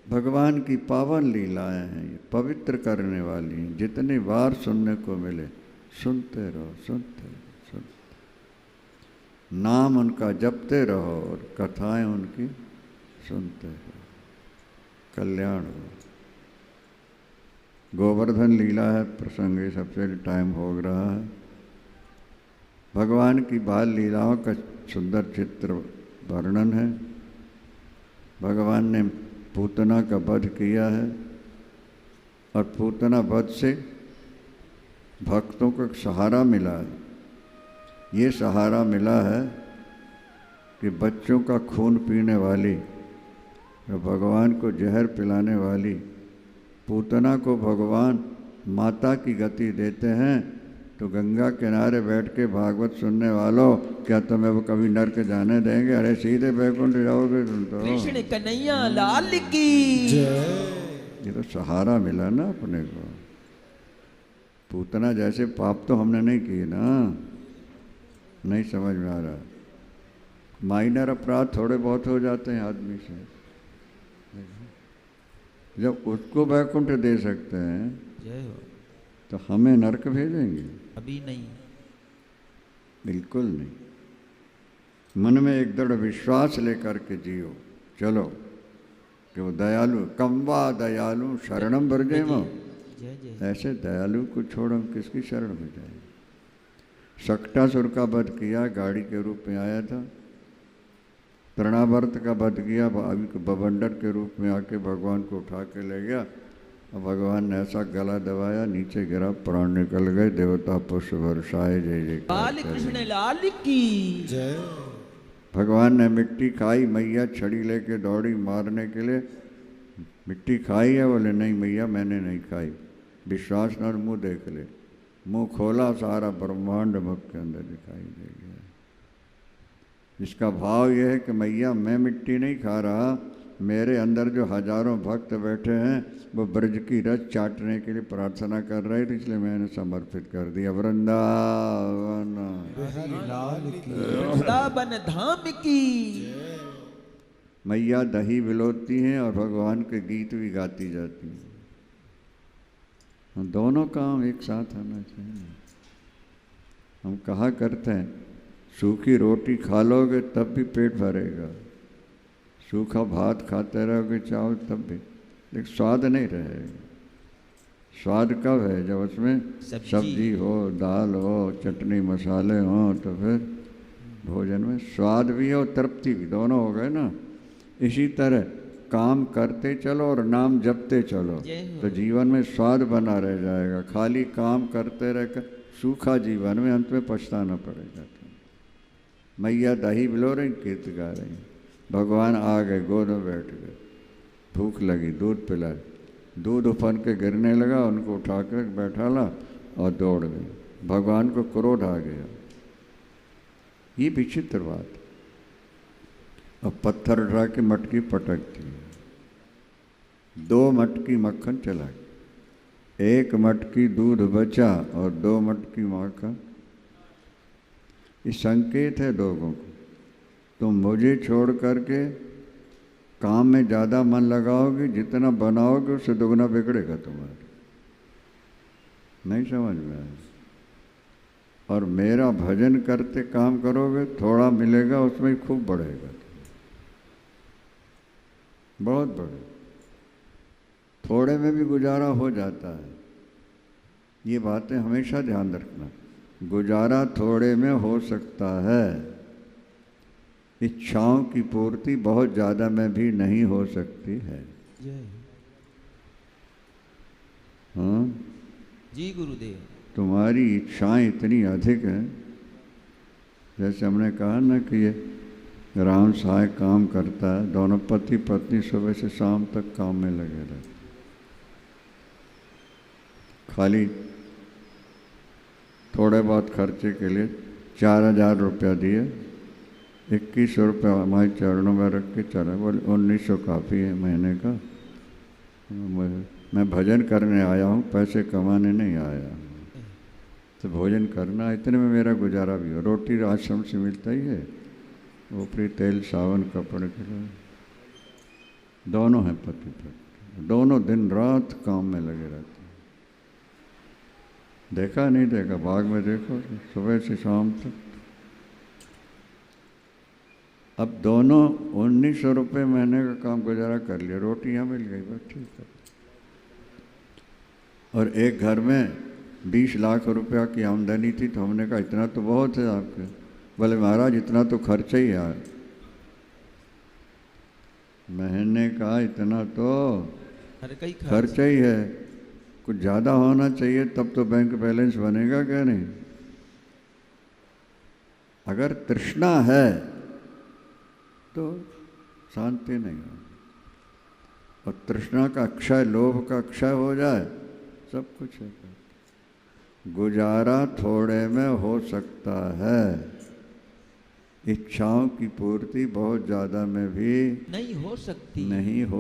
भगवान की पावन लीलाएं हैं, ये पवित्र करने वाली हैं। जितनी बार सुनने को मिले सुनते रहो, सुनते रहो, सुनते। नाम उनका जपते रहो और कथाएं उनकी सुनते रहो, कल्याण हो। गोवर्धन लीला है प्रसंग, ये सबसे टाइम हो रहा है। भगवान की बाल लीलाओं का सुंदर चित्र वर्णन है। भगवान ने पूतना का वध किया है और पूतना वध से भक्तों को एक सहारा मिला है। ये सहारा मिला है कि बच्चों का खून पीने वाली, भगवान को जहर पिलाने वाली पूतना को भगवान माता की गति देते हैं। तो गंगा किनारे बैठ के भागवत सुनने वालों, क्या तुम्हें वो कभी नरक जाने देंगे? अरे सीधे बैकुंठ जाओगे तुम तो। कृष्ण कन्हैया लाल की ये तो सहारा मिला ना अपने को। पूतना जैसे पाप तो हमने नहीं किए ना, नहीं समझ में आ रहा। माइनर अपराध थोड़े बहुत हो जाते हैं आदमी से, जब उसको वैकुंठ दे सकते हैं जय हो। तो हमें नरक भेजेंगे? अभी नहीं, बिल्कुल नहीं। मन में एक दृढ़ विश्वास लेकर के जियो, चलो कि वो दयालु, कम्वा दयालु शरणम ब्रजेम। जय जय। ऐसे दयालु को छोड़ हम किसकी शरण में जाए? सक्टासुर का वध किया, गाड़ी के रूप में आया था। तृणावर्त का वध किया, अभी बवंडर के रूप में आके भगवान को उठा के ले गया। और भगवान ने ऐसा गला दबाया, नीचे गिरा, प्राण निकल गए। देवता पुष्प वर्षाए, जय जय। बाल कृष्ण लाल की जय। भगवान ने मिट्टी खाई, मैया छड़ी लेके दौड़ी मारने के लिए। मिट्टी खाई है? बोले नहीं मैया मैंने नहीं खाई। विश्वास न, मुंह देख ले। मुंह खोला, सारा ब्रह्मांड मुख के अंदर दिखाई दे गया। इसका भाव यह है कि मैया मैं मिट्टी नहीं खा रहा, मेरे अंदर जो हजारों भक्त बैठे हैं वो ब्रज की रस चाटने के लिए प्रार्थना कर रहे थे, इसलिए मैंने समर्पित कर दिया। वृंदावन वृंदावन धाम की मैया दही बिलोती हैं और भगवान के गीत भी गाती जाती हैं। दोनों काम एक साथ आना चाहिए। हम कहा करते हैं सूखी रोटी खा लोगे तब भी पेट भरेगा, सूखा भात खाते रहोगे चावल तब भी, लेकिन स्वाद नहीं रहेगा। स्वाद कब है? जब उसमें सब्जी हो, दाल हो, चटनी मसाले हो, तो फिर भोजन में स्वाद भी हो, तृप्ति भी, दोनों हो गए ना। इसी तरह काम करते चलो और नाम जपते चलो तो जीवन में स्वाद बना रह जाएगा। खाली काम करते रहकर सूखा जीवन में अंत में पछताना पड़ेगा। मैया दही बिलो रही, कीर्त गा रही, भगवान आ गए, गोद में बैठ गए। भूख लगी, दूध पिलाए, दूध उफन के गिरने लगा, उनको उठा कर बैठा ला और दौड़ गए। भगवान को क्रोध आ गया। ये विचित्र बात। अब पत्थर उठा के मटकी पटक दी, 2 मटकी मक्खन चला गया, 1 मटकी दूध बचा और 2 मटकी माखन। ये संकेत है लोगों को, तुम मुझे छोड़ करके काम में ज़्यादा मन लगाओगे, जितना बनाओगे उससे दुगना बिगड़ेगा तुम्हारा। नहीं समझ में आया? और मेरा भजन करते काम करोगे, थोड़ा मिलेगा उसमें ही खूब बढ़ेगा, बहुत बढ़े। थोड़े में भी गुजारा हो जाता है। ये बातें हमेशा ध्यान रखना। गुजारा थोड़े में हो सकता है, इच्छाओं की पूर्ति बहुत ज़्यादा में भी नहीं हो सकती है। हाँ जी गुरुदेव। तुम्हारी इच्छाएं इतनी अधिक हैं, जैसे हमने कहा ना कि ये राम सहाय काम करता है, दोनों पति पत्नी सुबह से शाम तक काम में लगे रहते। खाली थोड़े बहुत खर्चे के लिए 4000 रुपया दिए, 2100 रुपया हमारे चरणों में रख के चला। बोले 1900 काफ़ी है महीने का, मैं भजन करने आया हूँ, पैसे कमाने नहीं आया। तो भोजन करना, इतने में मेरा गुजारा भी हो। रोटी आश्रम से मिलता ही है, ऊपरी तेल सावन कपड़े के लिए। दोनों हैं पति पत्नी, दोनों दिन रात काम में लगे रहते हैं। देखा नहीं देखा? बाग में देखो, सुबह से शाम तक। अब दोनों 1900 रुपये महीने का काम गुजारा कर लिया, रोटी यहाँ मिल गई, बस ठीक है। और एक घर में 20 लाख रुपया की आमदनी थी, तो हमने कहा इतना तो बहुत है आपके। बोले महाराज इतना तो खर्चा ही है। मैंने कहा इतना तो खर्चा ही है, कुछ ज़्यादा होना चाहिए तब तो बैंक बैलेंस बनेगा क्या नहीं। अगर तृष्णा है तो शांति नहीं हो, और तृष्णा का क्षय, लोभ का क्षय हो जाए सब कुछ है। गुजारा थोड़े में हो सकता है, इच्छाओं की पूर्ति बहुत ज़्यादा में भी नहीं हो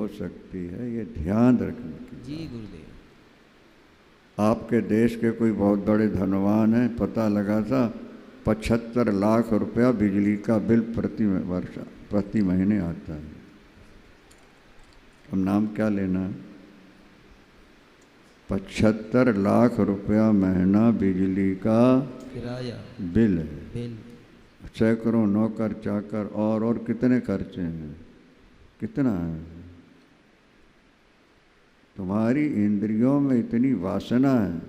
सकती है। ये ध्यान रखने की जी गुरुदेव। आपके देश के कोई बहुत बड़े धनवान हैं, पता लगा था 75 लाख रुपया बिजली का बिल प्रति महीने आता है। अब नाम क्या लेना है? 75 लाख रुपया महीना बिजली का किराया बिल है। सैकड़ों नौकर चाकर और कितने खर्चे हैं, कितना है। तुम्हारी इंद्रियों में इतनी वासना है,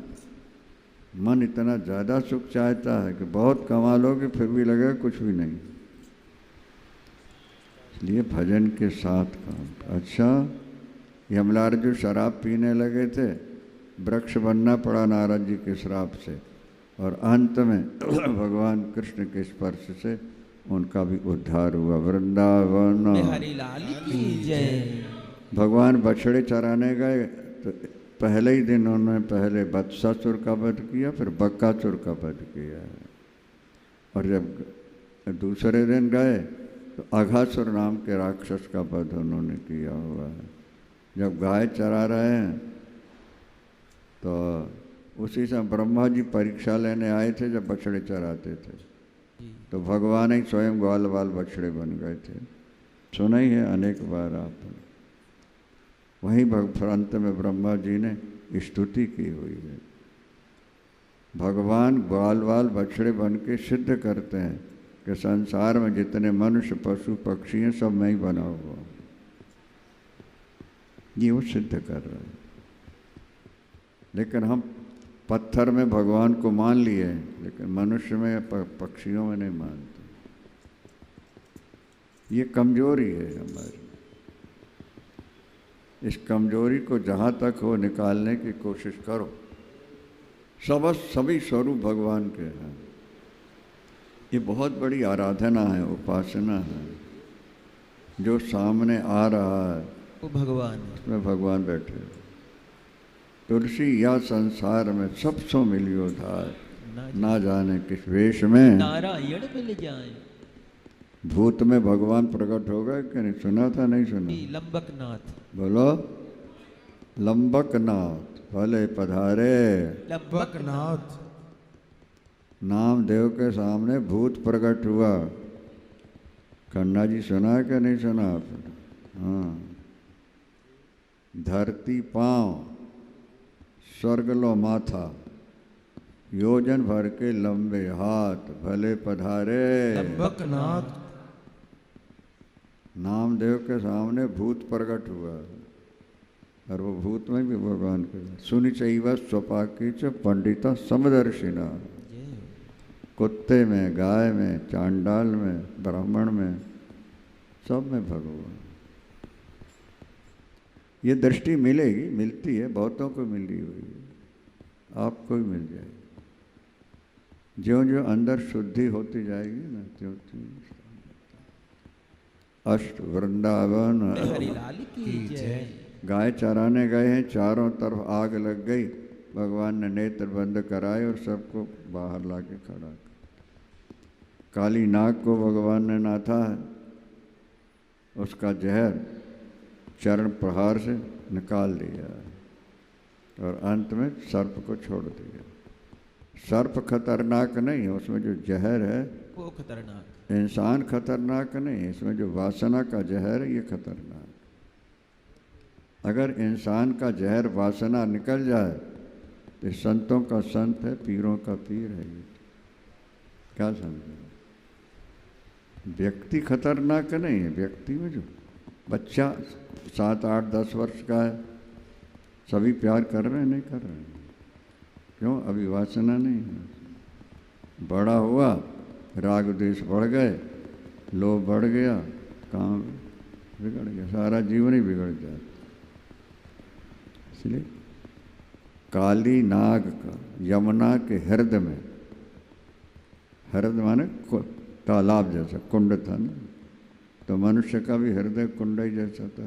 मन इतना ज़्यादा सुख चाहता है कि बहुत कमा लोगे फिर भी लगेगा कुछ भी नहीं। इसलिए भजन के साथ काम। अच्छा, यमलाल जो शराब पीने लगे थे, वृक्ष बनना पड़ा नारद जी के श्राप से, और अंत में भगवान कृष्ण के स्पर्श से उनका भी उद्धार हुआ। वृंदावन बिहारी लाल की जय। भगवान बछड़े चराने गए तो पहले ही दिन उन्होंने पहले वत्सासुर का वध किया, फिर बक्कासुर का वध किया, और जब दूसरे दिन गए तो अघासुर नाम के राक्षस का वध उन्होंने किया हुआ है। जब गाय चरा रहे हैं तो उसी समय ब्रह्मा जी परीक्षा लेने आए थे जब बछड़े चराते थे, तो भगवान ही स्वयं ग्वाल बाल बछड़े बन गए थे। सुना ही है अनेक बार आपने। वहीं अंत में ब्रह्मा जी ने स्तुति की हुई है। भगवान ग्वाल बाल बछड़े बन के सिद्ध करते हैं कि संसार में जितने मनुष्य पशु पक्षी हैं सब मैं ही बना हुआ। ये वो सिद्ध कर रहे हैं। लेकिन हम पत्थर में भगवान को मान लिए हैं, लेकिन मनुष्य में पक्षियों में नहीं मानते। ये कमजोरी है हमारी। इस कमजोरी को जहाँ तक हो निकालने की कोशिश करो। सभी स्वरूप भगवान के हैं। ये बहुत बड़ी आराधना है, उपासना है। जो सामने आ रहा है वो भगवान, उसमें भगवान बैठे। तुलसी या संसार में सब सो मिलियो धार, ना जाने किस वेश में नारायण मिल जाए। भूत में भगवान प्रकट हो गए कि नहीं? सुना था नहीं सुना? लंबकनाथ बोलो, लंबकनाथ भले पधारे। लंबकनाथ नामदेव के सामने भूत प्रकट हुआ। खन्ना जी सुना है कि नहीं सुना आपने? हाँ। धरती पांव, स्वर्ग लो माथा, योजन भर के लंबे हाथ, भले पधारे। लंबकनाथ नामदेव के सामने भूत प्रकट हुआ, और वो भूत में भी भगवान के सुनि चैव स्वपाकी च पंडिता समदर्शिना। कुत्ते में, गाय में, चांडाल में, ब्राह्मण में, सब में भगवान। ये दृष्टि मिलेगी, मिलती है, बहुतों को मिली हुई है, आपको भी मिल जाएगी। ज्यों ज्यों अंदर शुद्धि होती जाएगी ना, त्यों त्यों। अष्ट वृंदावन हरिलाल की जय। गाय चराने गए हैं, चारों तरफ आग लग गई। भगवान ने नेत्र बंद कराए और सबको बाहर लाके खड़ा कर। काली नाग को भगवान ने नाथा है, उसका जहर चरण प्रहार से निकाल दिया, और अंत में सर्प को छोड़ दिया। सर्प खतरनाक नहीं है, उसमें जो जहर है वो खतरनाक। इंसान खतरनाक नहीं है, इसमें जो वासना का जहर है ये खतरनाक। अगर इंसान का जहर वासना निकल जाए तो संतों का संत है, पीरों का पीर है। ये क्या समझे? व्यक्ति खतरनाक नहीं है। व्यक्ति में जो बच्चा 7, 8, 10 वर्ष का है, सभी प्यार कर रहे हैं नहीं कर रहे हैं? क्यों? अभी वासना नहीं है। बड़ा हुआ, राग द्वेष बढ़ गए, लोभ बढ़ गया, काम बिगड़ गया, सारा जीवन ही बिगड़ जाता। इसलिए काली नाग का यमुना के हृदय में, हृदय माने तालाब जैसा कुंड था ना, तो मनुष्य का भी हृदय कुंड ही जैसा था।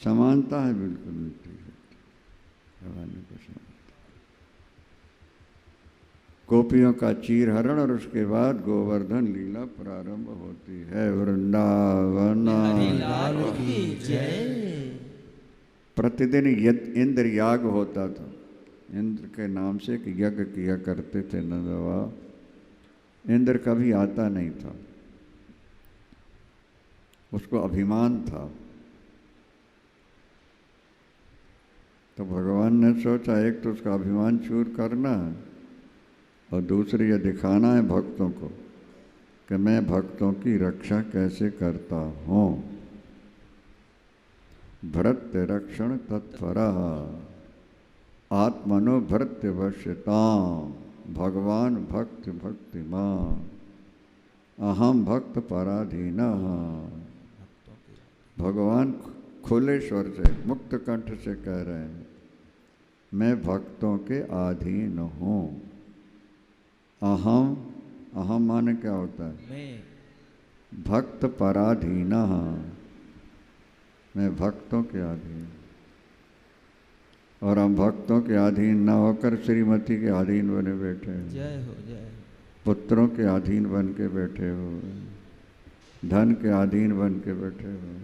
समानता है बिल्कुल मिट्टी भगवान को समानता। गोपियों का चीर हरण और उसके बाद गोवर्धन लीला प्रारंभ होती है। वृंदावन प्रतिदिन इंद्र याग होता था। इंद्र के नाम से एक यज्ञ किया करते थे नंदवा। इंद्र कभी आता नहीं था, उसको अभिमान था। तो भगवान ने सोचा एक तो उसका अभिमान चूर करना है और दूसरी ये दिखाना है भक्तों को कि मैं भक्तों की रक्षा कैसे करता हूँ। भृत्य रक्षण तत्परा आत्मनो भृत्य वश्यताम भगवान भक्त भक्तिमान अहम भक्त पराधीन। भगवान खुले स्वर से मुक्त कंठ से कह रहे हैं मैं भक्तों के अधीन हूँ। अहम, अहम माने क्या होता है? मैं। भक्त पराधीन, मैं भक्तों के अधीन। और हम भक्तों के अधीन न होकर श्रीमती के अधीन बने बैठे हैं। जय हो, जय हो। पुत्रों के अधीन बन के बैठे हो, धन के अधीन बन के बैठे हो,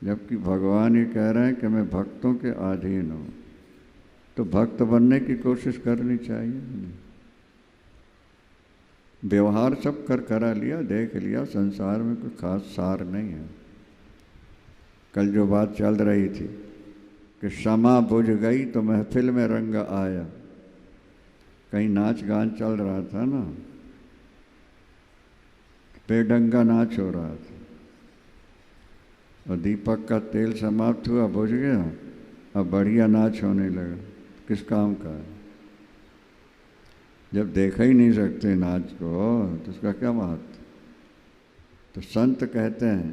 जबकि भगवान ये कह रहे हैं कि मैं भक्तों के अधीन हूँ। तो भक्त बनने की कोशिश करनी चाहिए। व्यवहार सब करा लिया, देख लिया, संसार में कोई खास सार नहीं है। कल जो बात चल रही थी कि क्षमा बुझ गई तो महफिल में रंग आया। कहीं नाच गान चल रहा था ना, बेढंगा नाच हो रहा था और दीपक का तेल समाप्त हुआ, बुझ गया, अब बढ़िया नाच होने लगा। किस काम का है? जब देखा ही नहीं सकते नाच को तो उसका क्या महत्व? तो संत कहते हैं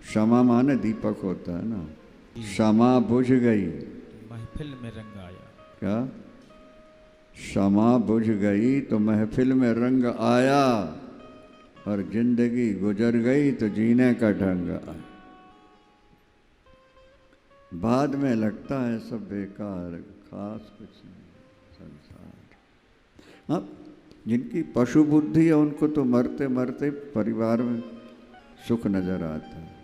क्षमा माने दीपक होता है ना, क्षमा बुझ गई महफिल में रंग आया। क्या? क्षमा बुझ गई तो महफिल में रंग आया और जिंदगी गुजर गई तो जीने का ढंग आया। बाद में लगता है सब बेकार, खास कुछ नहीं संसार। हाँ, जिनकी पशु बुद्धि है उनको तो मरते मरते परिवार में सुख नजर आता है।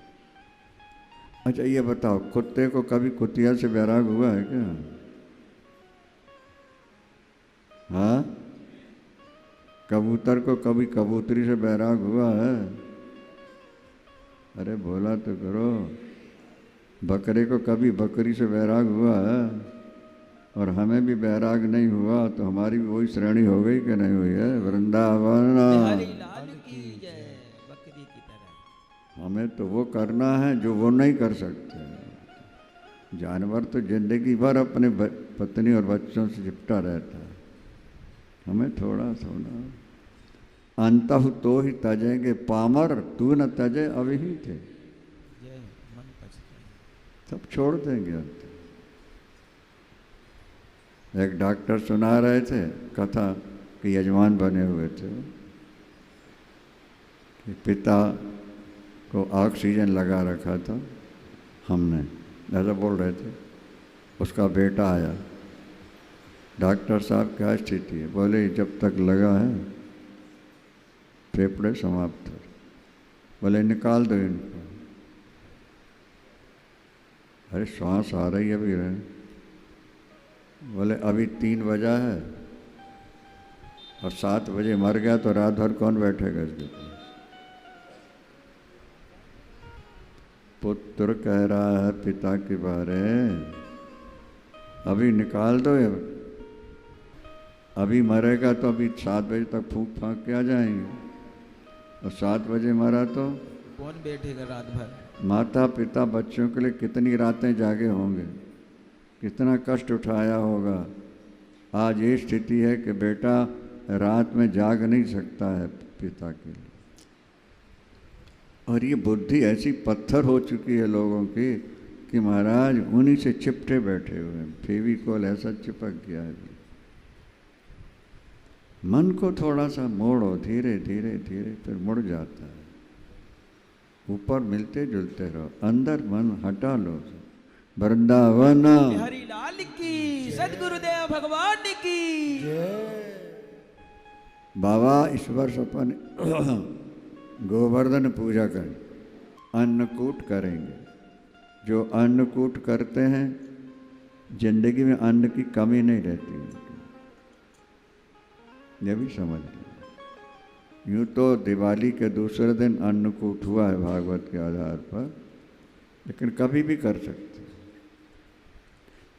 अच्छा ये बताओ, कुत्ते को कभी कुतिया से बैराग हुआ है क्या? हाँ? कबूतर को कभी कबूतरी से बैराग हुआ है? अरे बोला तो करो। बकरे को कभी बकरी से बैराग हुआ है? और हमें भी बैराग नहीं हुआ तो हमारी भी वही श्रेणी हो गई कि नहीं हुई है? वृंदावन बिहारी लाल की जय। बकरी की तरह हमें तो वो करना है जो वो नहीं कर सकते। जानवर तो जिंदगी भर अपने पत्नी और बच्चों से चिपटा रहता है, हमें थोड़ा थोड़ा। अंतः तो ही तजेंगे पामर, तू न तजे अभी ही थे। जय मन पछताए। सब छोड़ देंगे अंत। एक डॉक्टर सुना रहे थे कथा कि यजमान बने हुए थे कि पिता को ऑक्सीजन लगा रखा था हमने, ऐसा बोल रहे थे। उसका बेटा आया, डॉक्टर साहब क्या स्थिति है? बोले जब तक लगा है फेफड़े समाप्त है। बोले निकाल दो इनको। अरे श्वास आ रही है अभी रहे। बोले अभी 3 बजा है और 7 बजे मर गया तो रात भर कौन बैठेगा इसके पास? पुत्र कह रहा है पिता के बारे, अभी निकाल दो। अभी मरेगा तो अभी 7 बजे तक फूंक फाँक के आ जाएंगे और 7 बजे मरा तो कौन बैठेगा रात भर? माता पिता बच्चों के लिए कितनी रातें जागे होंगे, कितना कष्ट उठाया होगा आज ये स्थिति है कि बेटा रात में जाग नहीं सकता है पिता के लिए। और ये बुद्धि ऐसी पत्थर हो चुकी है लोगों की कि महाराज उन्हीं से चिपटे बैठे हुए हैं। फेविकोल ऐसा चिपक गया है। मन को थोड़ा सा मोड़ो, धीरे धीरे धीरे, फिर मुड़ जाता है। ऊपर मिलते जुलते रहो, अंदर मन हटा लो। वृंदावन बिहारी लाल की, सदगुरुदेव भगवान की। बाबा इस वर्ष अपन गोवर्धन पूजा करें, अन्नकूट करेंगे। जो अन्नकूट करते हैं जिंदगी में अन्न की कमी नहीं रहती, ये भी समझ लें। यूँ तो दिवाली के दूसरे दिन अन्नकूट हुआ है भागवत के आधार पर, लेकिन कभी भी कर सकते।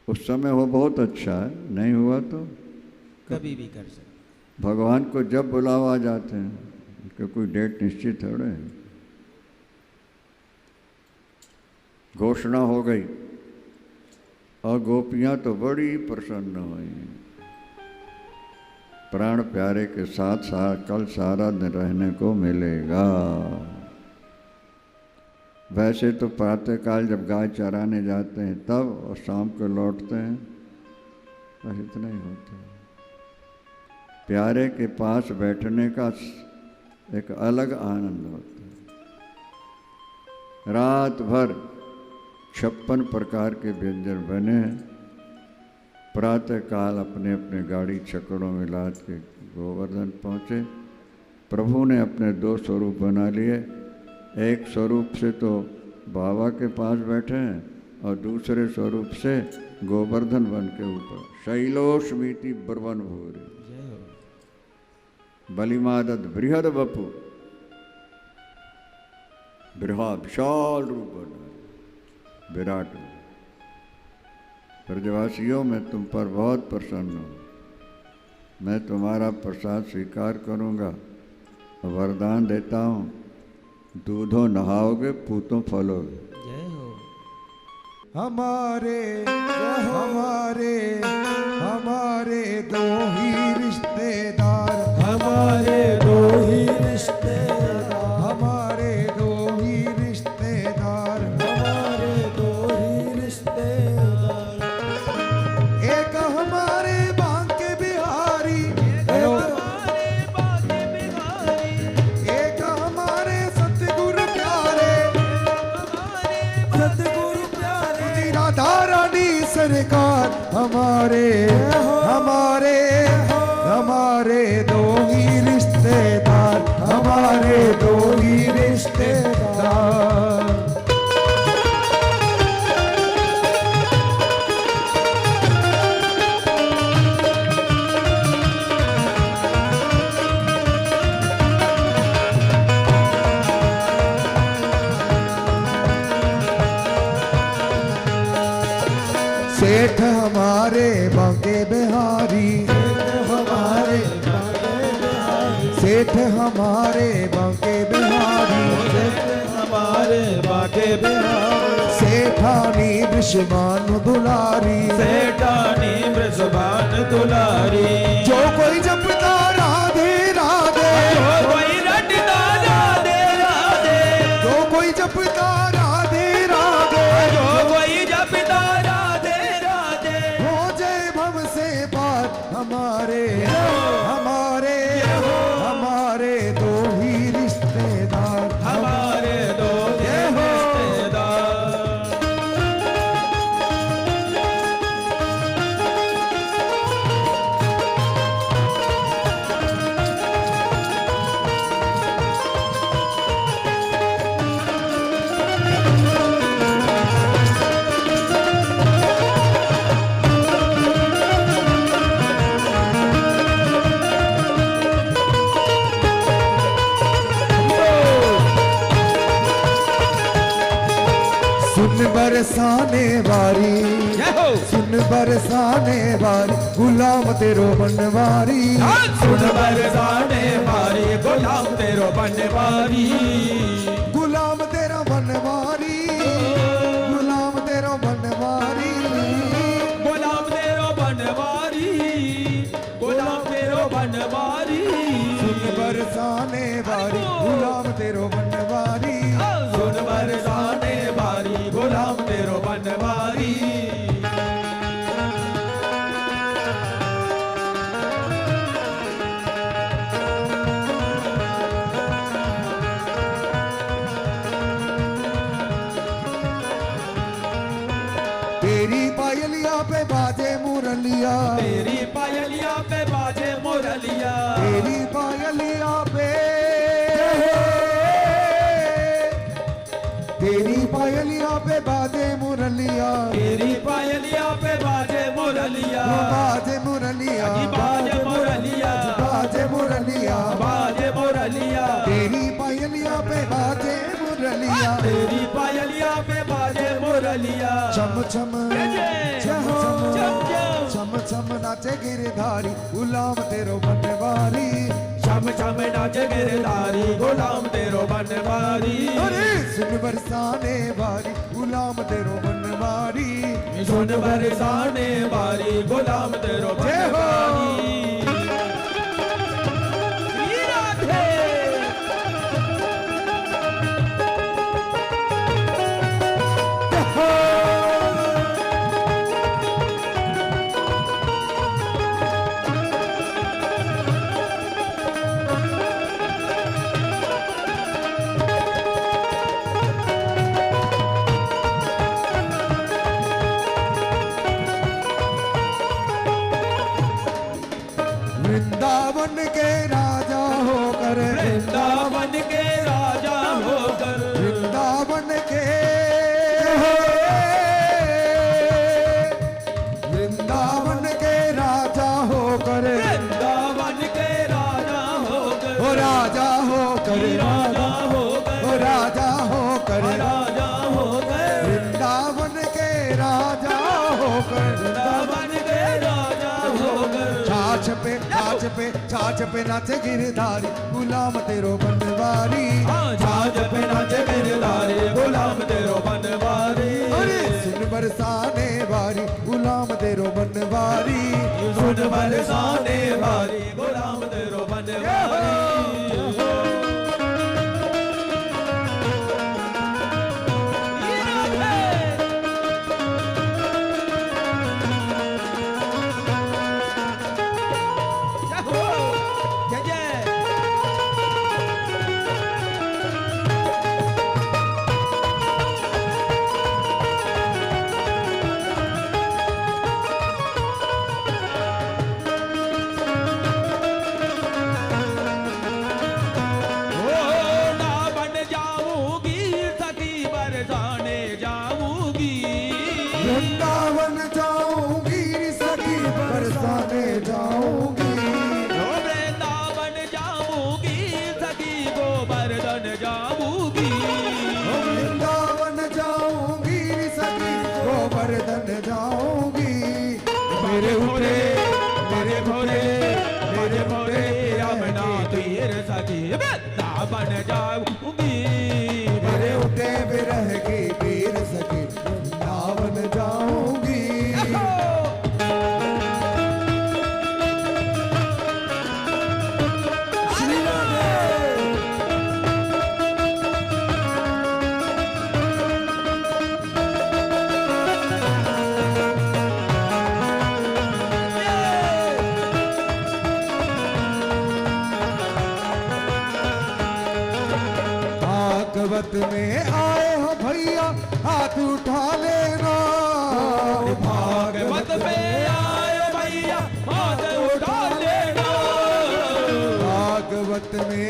उस समय वो बहुत अच्छा है, नहीं हुआ तो कभी भी कर सकते। भगवान को जब बुलावा आ जाते हैं, उसका कोई डेट निश्चित थोड़े है। घोषणा हो गई और गोपियां तो बड़ी प्रसन्न हुई। प्राण प्यारे के साथ कल सारा दिन रहने को मिलेगा। वैसे तो प्रातःकाल जब गाय चराने जाते हैं तब, और शाम को लौटते हैं, बस इतना ही होता है। प्यारे के पास बैठने का एक अलग आनंद होता है। रात भर 56 प्रकार के व्यंजन बने हैं। प्रातःकाल अपने अपने गाड़ी छकड़ों में लाद के गोवर्धन पहुँचे। प्रभु ने अपने 2 स्वरूप बना लिए। एक स्वरूप से तो बाबा के पास बैठे हैं और दूसरे स्वरूप से गोवर्धन वन के ऊपर शैलोष्मीति ब्रवन भूरे बलिमादद बृहद बपु, विशाल रूप बना, विराट। ब्रजवासियों में तुम पर बहुत प्रसन्न हूँ। मैं तुम्हारा प्रसाद स्वीकार करूँगा और वरदान देता हूँ, दूधों नहाओगे, पूतों फलोगे। जय हो। हमारे हमारे हमारे दो ही रिश्तेदार, हमारे दो ही रिश्तेदार, हमारे दो ही रिश्तेदार, हमारे दो ही रिश्तेदार। एक हमारे बांके बिहारी, एक हमारे सतगुरु प्यारे, सतगुरु प्यारे, राधा रानी सरकार। हमारे हमारे हमारे दो ही रिश्तेदार, हमारे दो ही रिश्तेदार। सेठ हमारे बांके बिहारी, हमारे बांके बिहारी, सेठ हमारे बांके बिहारी, हमारे बांके बिहारी। सेठानी वृषभान दुलारी, सेठानी वृषभान दुलारी। जो कोई जपता राधे राधे, जो कोई रटता राधे राधे, जो कोई जपता राधे राधे, जो कोई जपता राधे राधे, हो जय भव से पार। हमारे हमारे हमारे दो ही रिश्तेदार, हमारे दो रिश्तेदार। सुन बरसाने वारी, जय हो। सुन बरसाने वारी, गुलाम तेरो बनवारी। सुन बरसाने वारी, गुलाम तेरो बनवारी। गुलाम तेरा बनवारी, गुलाम तेरा बनवारी, गुलाम तेरो बनवारी। तेरी पायलिया पे बाजे मुरलिया, तेरी पायलिया पे बाजे मुरलिया, तेरी पायलिया पे, तेरी पायलिया पे बाजे मुरलिया, तेरी पायलिया पे बाजे मुरलिया, बाजे मुरलिया, बाजे मुरलिया, बाजे मुरलिया, बाजे मुरलिया, तेरी पायलिया पे बाजे मुरलिया, तेरी पायलिया पे बाजे मुरलिया, चम चम चम चम चम नाचे गिरधारी गुलाम तेरो बनवारी, चम चम नाचे गिरधारी गुलाम तेरो बनवारी, अरे सुन बरसाने वारी गुलाम तेरो बनवारी, सुन बरसाने वारी गुलाम तेरो बनवारी। श्री राधे। वृंदावन के राजा होकर, वृंदावन के राजा होकर, वृंदावन के, वृंदावन के राजा होकर, वृंदावन के राजा होकर, ओ राजा होकर, राजा होकर, ओ राजा होकर, राजा होकर, वृंदावन के राजा होकर, वृंदावन के राजा होकर, छाछ पे नाचे गिरधारी गुलाम तेरो बनवारी, छाछ पे नाचे गिरधारी गुलाम तेरो बनवारी, अरे सुन बरसाने वारी गुलाम तेरो बनवारी, सुन बरसाने वारी गुलाम तेरो बनवारी। वृंदावन जाऊंगी सखी बरसाने जाऊंगी, वृंदावन जाऊंगी सखी गोवर्धन जाऊंगी, वृंदावन जाऊंगी सखी गोवर्धन जाऊंगी, मेरे उठे मेरे भोरे मेरे भोरे यमुना तीर सखी वृंदावन जाऊंगी, मेरे उठे विरह की पीर सखी वृंदावन जाऊंगी, श्री राधे। भागवत में आए हो भैया हाथ उठा लेना, भागवत में आए भैया हाथ उठा लेना, भागवत में